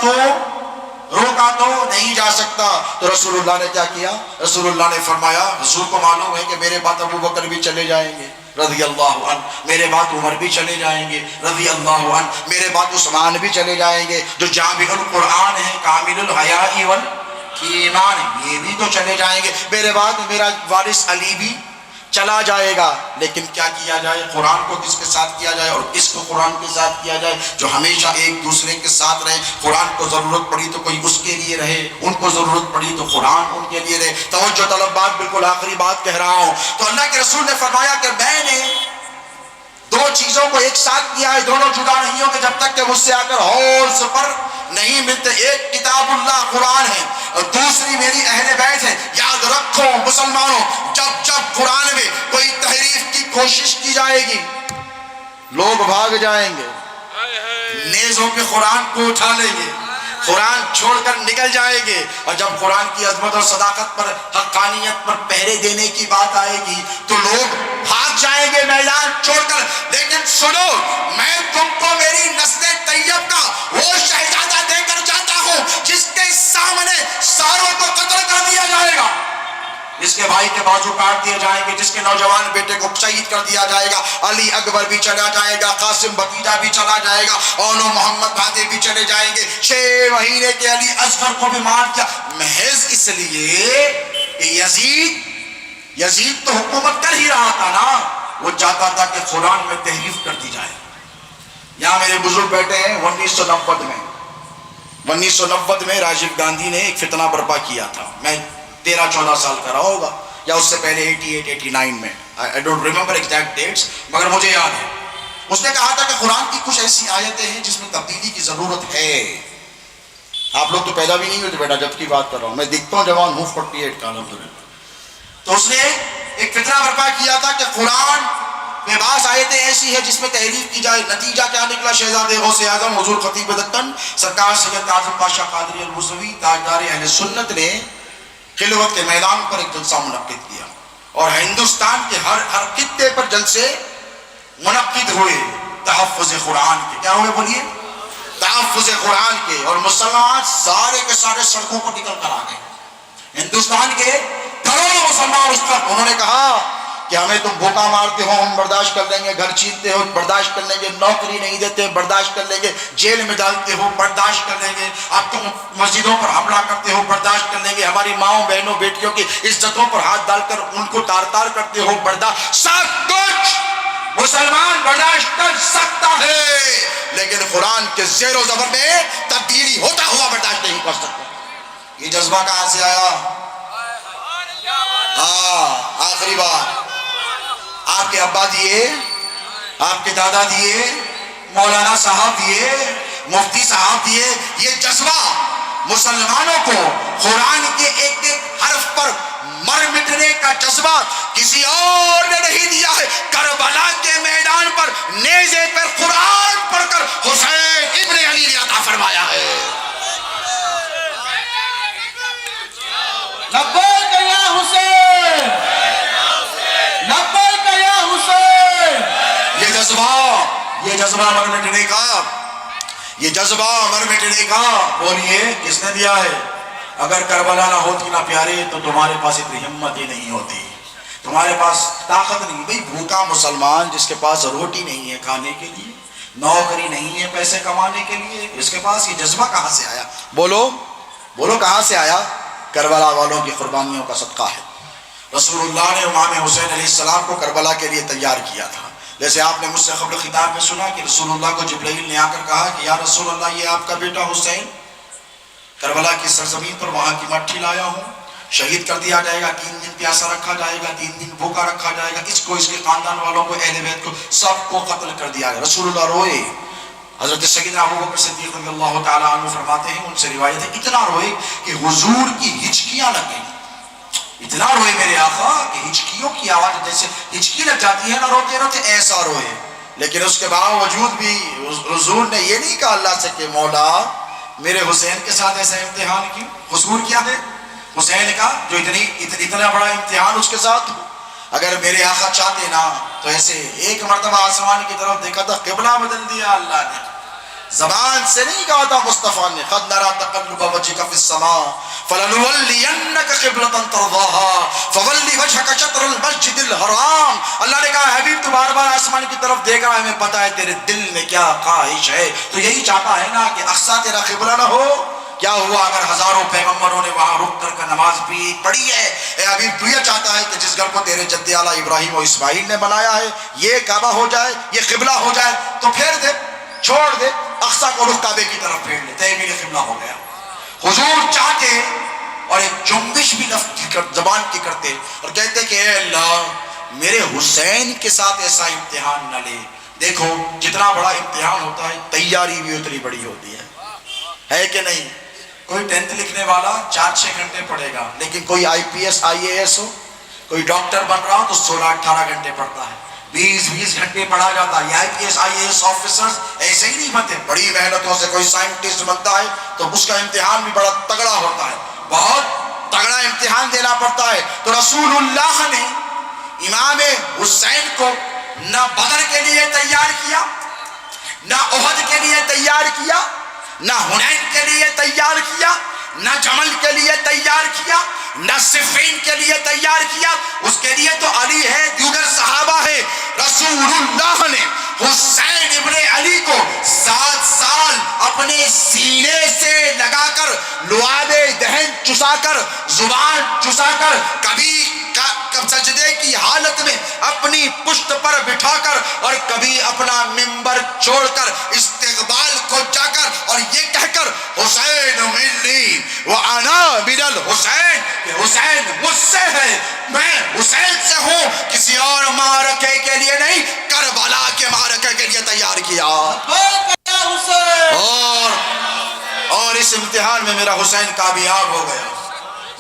تو نہیں جا سکتا. تو رسول اللہ نے کیا کیا؟ رسول اللہ نے فرمایا, حضور کو معلوم ہے کہ میرے بعد ابو بکر بھی چلے جائیں گے رضی اللہ عنہ, میرے بعد عمر بھی چلے جائیں گے رضی اللہ عنہ, میرے بعد عثمان بھی چلے جائیں گے جو جامع القرآن ہے, کامل الحیاء والایمان, یہ بھی تو چلے جائیں گے. میرے بعد میرا وارث علی بھی چلا جائے گا، لیکن کیا کیا جائے؟ قرآن کو کس کے ساتھ کیا جائے اور اس کو قرآن کے ساتھ کیا جائے، جو ہمیشہ ایک دوسرے کے ساتھ رہے۔ قرآن کو ضرورت پڑی تو کوئی اس کے لیے رہے، ان کو ضرورت پڑی تو قرآن ان کے لیے رہے۔ توجہ طلب بات، بالکل آخری بات کہہ رہا ہوں۔ تو اللہ کے رسول نے فرمایا کہ میں نے دو چیزوں کو ایک ساتھ کیا ہے، دونوں جدا نہیں ہوں کہ جب تک کہ مجھ سے آ کر حوض پر نہیں ملتے۔ ایک کتاب اللہ قرآن ہے اور دوسری میری اہل بیت ہے۔ یاد رکھو مسلمانوں، جب جب قرآن میں کوئی تحریف کی کوشش کی جائے گی، لوگ بھاگ جائیں گے، نیزوں پہ قرآن کو اٹھا لیں گے، قرآن چھوڑ کر نکل جائے گے، اور جب قرآن کی عظمت اور صداقت پر، حقانیت پر پہرے دینے کی بات آئے گی تو لوگ بھاگ جائیں گے میدان چھوڑ کر۔ لیکن سنو، میں تم کو میری نسل طیب کا وہ شہزادہ دے کر جاتا ہوں جس کے سامنے ساروں کو قتل کر دیا جائے گا، جس کے بھائی کے بازو کاٹ دیے جائیں گے، جس کے نوجوان بیٹے کو شہید کر دیا جائے گا، علی اکبر بھی چلا جائے گا، قاسم بھتیجا بھی چلا جائے گا، اور محمد بھاتے بھی چلے جائیں گے، 6 مہینے کے علی اصغر کو بھی مار دیا، محض اس لیے کہ یزید تو حکومت کر ہی رہا تھا نا، وہ چاہتا تھا کہ قرآن میں تحریف کر دی جائے۔ یہاں میرے بزرگ بیٹھے ہیں، 1990 میں راجیو گاندھی نے ایک فتنہ برپا کیا تھا، میں 13-14 سال کا رہا ہوگا، یا اس سے پہلے 88-89 میں، I don't remember exact dates، مگر مجھے یاد ہے۔ اس نے کہا تھا کہ قرآن کی کچھ ایسی آیتیں ہیں جس میں تبدیلی کی ضرورت ہے۔ آپ لوگ تو پیدا بھی نہیں ہوتے بیٹا جب کی بات کر رہا ہوں، میں دیکھتا ہوں جوان ہوں 48 کا الحمدللہ۔ تو اس نے ایک فتنہ برپا کیا تھا کہ قرآن میں بعض آیتیں ایسی ہے جس میں تحریف کی جائے۔ نتیجہ کیا نکلا؟ شہزادے غوث اعظم حضور خطیب دکن سرکار سید اعظم پاشا قادری الموسوی تاجدار اہل سنت نے خلوت کے میدان پر ایک جلسہ منعقد کیا، اور ہندوستان کے ہر خطے پر جلسے منعقد ہوئے تحفظ قرآن کے۔ کیا ہوئے بولیے؟ تحفظ قرآن کے، اور مسلمان سارے کے سارے سڑکوں پر نکل کر آ گئے۔ ہندوستان کے کروڑوں مسلمان اس وقت، انہوں نے کہا کہ ہمیں تم بھوکا مارتے ہو ہم برداشت کر لیں گے، گھر چھینتے ہو برداشت کر لیں گے، نوکری نہیں دیتے برداشت کر لیں گے، جیل میں ڈالتے ہو برداشت کر لیں گے، اب تم مسجدوں پر حملہ کرتے ہو برداشت کر لیں گے، ہماری ماؤں بہنوں بیٹیوں کی عزتوں پر ہاتھ ڈال کر ان کو تار تار کرتے ہو برداشت، سب کچھ مسلمان برداشت کر سکتا ہے، لیکن قرآن کے زیر و زبر میں تبدیلی ہوتا ہوا برداشت نہیں کر سکتا۔ یہ جذبہ کہاں سے آیا؟ آخری بات، آپ کے ابا دیے، آپ کے دادا دیے، مولانا صاحب دیے، مفتی صاحب دیے، یہ جذبہ مسلمانوں کو قرآن کے ایک ایک حرف پر مر مٹنے کا جذبہ کسی اور نے نہیں دیا ہے۔ کربلا کے میدان پر نیزے پر قرآن پڑھ کر حسین ابن علی نے عطا فرمایا ہے۔ لبیک یا حسین، لبیک یا حسین۔ یہ جذبہ مر مٹنے کا، یہ جذبہ مر مٹنے کا، بولیے کس نے دیا ہے؟ اگر کربلا نہ ہوتی نہ پیارے تو تمہارے پاس اتنی ہمت ہی نہیں ہوتی، تمہارے پاس طاقت نہیں۔ بھئی بھوکا مسلمان جس کے پاس روٹی نہیں ہے کھانے کے لیے، نوکری نہیں ہے پیسے کمانے کے لیے، اس کے پاس یہ جذبہ کہاں سے آیا؟ بولو بولو کہاں سے آیا؟ کربلا والوں کی قربانیوں کا صدقہ ہے۔ رسول اللہ نے امام حسین علیہ السلام کو کربلا کے لیے تیار کیا تھا۔ جیسے آپ نے مجھ سے قبل خطاب میں سنا کہ رسول اللہ کو جبرائیل نے آ کر کہا کہ یا رسول اللہ یہ آپ کا بیٹا حسین کربلا کی سرزمین پر وہاں کی مٹی لایا ہوں، شہید کر دیا جائے گا، 3 دن پیاسا رکھا جائے گا، 3 دن بھوکا رکھا جائے گا، اس کو اس کے خاندان والوں کو اہل بیت کو سب کو قتل کر دیا گیا۔ رسول اللہ روئے۔ حضرت سیدنا ابوبکر صدیق رضی اللہ تعالیٰ عنہ فرماتے ہیں، ان سے روایت ہے، اتنا روئے کہ حضور کی ہچکیاں لگ گئیں، اتنا روئے میرے آقا کہ ہچکیوں کی آواز جیسے ہچکی لگ جاتی ہے نا روتے روتے، ایسا روئے۔ لیکن اس کے باوجود بھی حضور نے یہ نہیں کہا اللہ سے کہ مولا میرے حسین کے ساتھ ایسا امتحان کیوں؟ قصور کیا ہے حسین کا جو اتنا بڑا امتحان اس کے ساتھ ہو؟ اگر میرے آقا چاہتے نا تو ایسے ایک مرتبہ آسمان کی طرف دیکھا تھا، قبلہ بدل دیا اللہ نے، زبان سے نہیں کہا تھا مصطفیٰ نے، قد نرى تقلب وجهك في السماء فلنولينك قبلة ترضاها فول وجهك شطر المسجد الحرام۔ اللہ نے کہا حبیب تو بار بار آسمان کی طرف دیکھ رہا ہے، ہمیں پتہ ہے تیرے دل میں کیا خواہش ہے، تو یہی چاہتا ہے نا کہ اقصیٰ تیرا قبلہ نہ ہو، کیا ہوا اگر ہزاروں پیغمبروں نے وہاں رک کر نماز بھی پڑھی ہے؟ اے ابھی تو یہ چاہتا ہے کہ جس گھر کو تیرے جد اعلیٰ ابراہیم و اسماعیل نے بنایا ہے یہ کعبہ ہو جائے، یہ قبلہ ہو جائے، تو پھیر دے، چھوڑ دے، اقصیٰ کو رخ کعبے کی طرف پھیر لے، تیرے بھی قبلہ ہو گیا۔ حضور چاہتے اور ایک جنبش بھی زبان کی کرتے اور کہتے کہ اے اللہ میرے حسین کے ساتھ ایسا امتحان نہ لے۔ دیکھو جتنا بڑا امتحان ہوتا ہے تیاری بھی اتنی بڑی ہوتی ہے کہ نہیں؟ کوئی 10th لکھنے والا 4-6 گھنٹے پڑھے گا، لیکن کوئی IPS IAS ہو، کوئی ڈاکٹر بن رہا ہو تو 16-18 گھنٹے پڑھتا ہے، 20-20 گھنٹے پڑھا جاتا ہے۔ یہ IPS IAS آفیسرز ایسے ہی نہیں بنتے، بڑی محنتوں سے کوئی سائنٹسٹ بنتا ہے تو اس کا امتحان بھی بڑا تگڑا ہوتا ہے، بہت تگڑا امتحان دینا پڑتا ہے۔ تو رسول اللہ نے امام حسین کو نہ بدر کے لیے تیار کیا، نہ احد کے لیے تیار کیا، نہ حنین کے لیے تیار کیا، نہ جمل کے لیے تیار کیا، نہ صفین کے لیے تیار کیا۔ اس کے لیے تو علی ہے، دیگر صحابہ ہے۔ رسول اللہ نے حسین ابن علی کو 7 سال اپنے سینے سے لگا کر لعاب دہن چسا کر زبان چسا کر کبھی سجدے کی حالت میں اپنی پشت پر بٹھا کر اور کبھی اپنا منبر چھوڑ کر استقبال کو جا کر اور یہ کہہ کر حسین منی وانا من الحسین، کہ حسین مجھ سے ہے، میں حسین سے ہوں، کسی اور معرکے کے لیے نہیں، کربلا کے معرکے کے لیے تیار کیا۔ اور اس امتحان میں میرا حسین کامیاب ہو گیا۔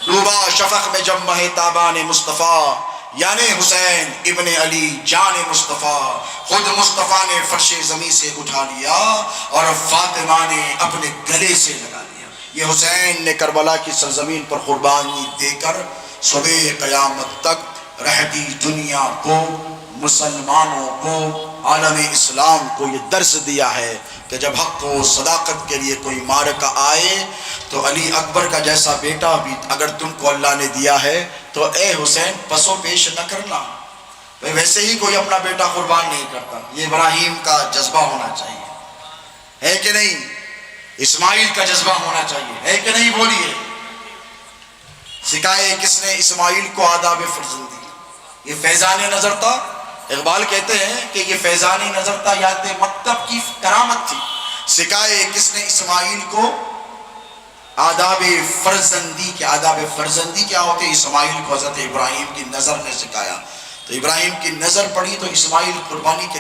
ڈوبا شفق میں جب مہ تابان مصطفیٰ، یعنی حسین ابن علی جان مصطفیٰ، خود مصطفیٰ نے فرش زمین سے اٹھا لیا اور فاطمہ نے اپنے گلے سے لگا لیا۔ یہ حسین نے کربلا کی سرزمین پر قربانی دے کر صبح قیامت تک رہتی دنیا کو، مسلمانوں کو، عالم اسلام کو یہ درس دیا ہے کہ جب حق و صداقت کے لیے کوئی معرکہ آئے تو علی اکبر کا جیسا بیٹا بھی اگر تم کو اللہ نے دیا ہے تو اے حسین پسو پیش نہ کرنا۔ ویسے ہی کوئی اپنا بیٹا قربان نہیں کرتا، یہ ابراہیم کا جذبہ ہونا چاہیے، ہے کہ نہیں؟ اسماعیل کا جذبہ ہونا چاہیے، ہے کہ نہیں؟ بولیے۔ سکھائے کس نے اسماعیل کو آداب فرزندی؟ یہ فیضان نظر تھا۔ اقبال کہتے ہیں کہ یہ فیضانی نظر تھا، یاد مکتب کی کرامت تھی۔ سکھائے کس نے اسماعیل کو آداب فرزندی کے؟ آداب فرزندی کیا ہوتے؟ اسماعیل کو حضرت ابراہیم کی نظر نے سکھایا۔ تو ابراہیم کی نظر پڑی تو اسماعیل قربانی کے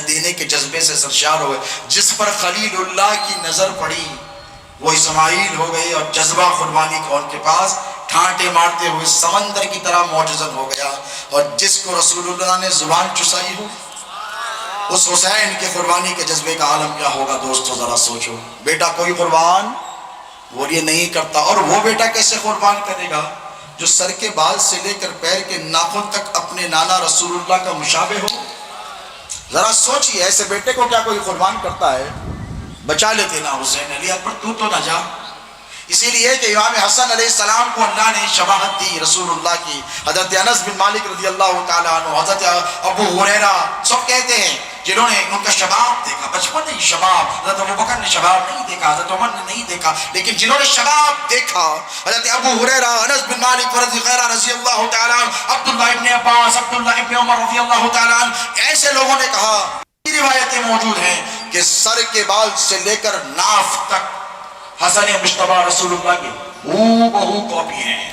دینے کے جذبے سے سرشار ہوئے۔ جس پر خلیل اللہ کی نظر پڑی وہ اسماعیل ہو گئے، اور جذبہ قربانی کا ان کے پاس ٹھانٹے مارتے ہوئے سمندر کی طرح معجزن ہو گیا۔ اور جس کو رسول اللہ نے زبان چسائی ہو اس حسین کے قربانی کے جذبے کا عالم کیا ہوگا؟ دوستو ذرا سوچو۔ بیٹا کوئی قربان وہ یہ نہیں کرتا، اور وہ بیٹا کیسے قربان کرے گا جو سر کے بال سے لے کر پیر کے ناخن تک اپنے نانا رسول اللہ کا مشابہ ہو؟ ذرا سوچیے، ایسے بیٹے کو کیا کوئی قربان کرتا ہے؟ بچا لیتے نا حسین علی اکبر، تو نہ جا۔ اسی لیے کہ امام حسن علیہ السلام کو اللہ نے شباہت دی رسول اللہ کی۔ حضرت انس بن مالک رضی اللہ تعالیٰ عنہ، حضرت ابو ہریرہ، سب کہتے ہیں جنہوں نے ان کا شباب دیکھا، بچپن نہیں شباب، حضرت ابو بکر نے شباب نہیں دیکھا، حضرت عمر نے نہیں دیکھا، لیکن جنہوں نے شباب دیکھا، حضرت ابو ہریرہ، انس بن مالک رضی اللہ تعالیٰ عنہ، عبداللہ ابن عباس، عبداللہ ابن عمر رضی اللہ تعالیٰ عنہ، ایسے لوگوں نے کہا، یہ روایتیں موجود ہیں کہ سر کے بال سے لے کر ناف تک حسن مجتبی رسول اللہ کی بہو کاپی ہیں،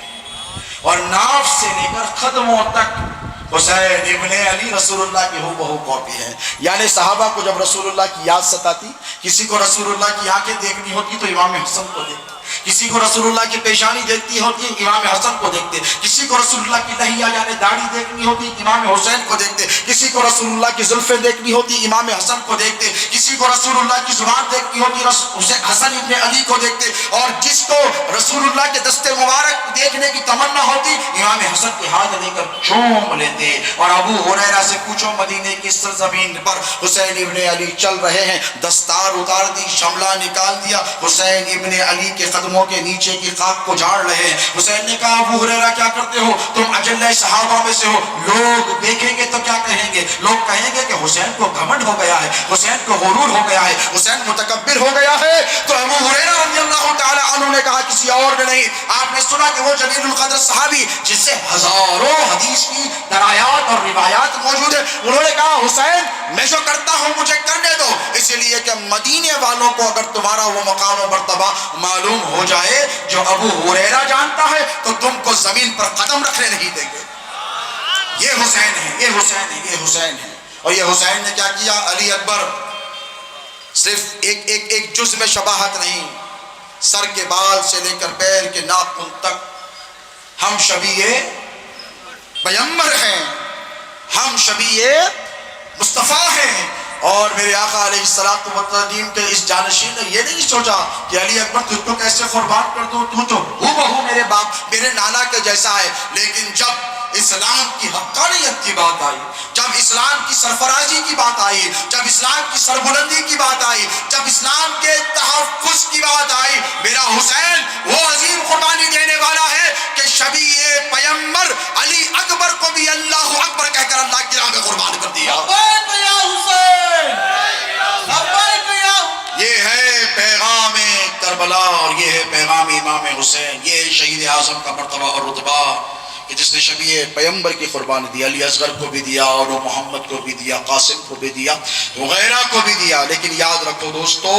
اور ناف سے لے کر قدموں تک حسین ابن علی رسول اللہ کی بہو کاپی ہے۔ یعنی صحابہ کو جب رسول اللہ کی یاد ستاتی، کسی کو رسول اللہ کی آنکھیں دیکھنی ہوتی تو امام حسن کو دیکھتے، کسی کو رسول اللہ کی پیشانی دیکھتی ہوتی امام حسن کو دیکھتے، کسی کو رسول اللہ کی لحیہ یعنی داڑھی دیکھنی ہوتی امام حسین کو دیکھتے، کسی کو رسول اللہ کی زلفیں دیکھنی ہوتی امام حسن کو دیکھتے، کسی کو رسول اللہ کی زبان دیکھنی ہوتی حسن ابن علی کو دیکھتے، اور جس کو رسول اللہ کے دست مبارک دیکھنے کی تمنا ہوتی امام حسن کے ہاتھ لے کر چوم لیتے۔ اور ابو ہریرہ سے پوچھو، مدینے کی سرزمین پر حسین ابن علی چل رہے ہیں، دستار اتار دی، شملہ نکال دیا، حسین ابن علی کے قدموں قدموں کے نیچے کی خاک کو جھاڑ رہے ہیں۔ حسین نے کہا ابو ہریرہ کیا کرتے ہو؟ تم اجل صحابہ میں سے ہو، لوگ دیکھیں گے تو کیا کہیں گے؟ لوگ کہیں گے کہ حسین کو گھمنڈ ہو گیا ہے، حسین کو غرور ہو گیا ہے، حسین متکبر ہو گیا ہے۔ تو ابو ہریرہ رضی اللہ تعالی عنہ نے کہا کسی اور نے نہیں، آپ نے سنا کہ وہ جلیل القدر صحابی جس سے ہزاروں حدیث کی درایات اور روایات موجود ہیں، انہوں نے کہا حسین میں جو کرتا ہوں مجھے کرنے دو، اس لیے کہ مدینے والوں کو اگر تمہارا وہ مقام و مرتبہ معلوم ہو جائے جو ابو ہریرہ جانتا ہے تو تم کو زمین پر قدم رکھنے نہیں دیں گے۔ یہ حسین ہے، یہ حسین ہے، یہ حسین ہے۔ اور یہ حسین نے کیا کیا؟ علی اکبر صرف ایک جز میں شباہت نہیں، سر کے بال سے لے کر پیر کے ناخن تک ہم شبیہ پیغمبر ہیں، ہم شبیہ مصطفیٰ ہیں۔ اور میرے آقا علیہ الصلوۃ والتسلیم کے اس جانشین نے یہ نہیں سوچا کہ علی اکبر تجھ کو کیسے قربان کر دوں، تو ہو بہو میرے باپ میرے نانا کے جیسا ہے۔ لیکن جب اسلام کی حقانیت کی بات آئی، جب اسلام کی سرفرازی کی بات آئی، جب اسلام کی سربلندی کی بات آئی، جب اسلام کے تحفظ کی بات آئی، میرا حسین وہ عظیم قربانی دینے والا ہے کہ شبیہ پیغمبر علی اکبر کو بھی اللہ اکبر کہہ کر اللہ کی راہ میں قربان کر دیا۔ لبیک یا حسین، لبیک یا یہ ہے پیغام کربلا اور یہ ہے پیغام امام حسین، یہ ہے شہید اعظم کا مرتبہ اور رتبہ کہ جس نے شبیہ پیغمبر کی قربانی دی، علی اصغر کو بھی دیا اور محمد کو بھی دیا، قاسم کو بھی دیا، وغیرہ کو بھی دیا۔ لیکن یاد رکھو دوستو،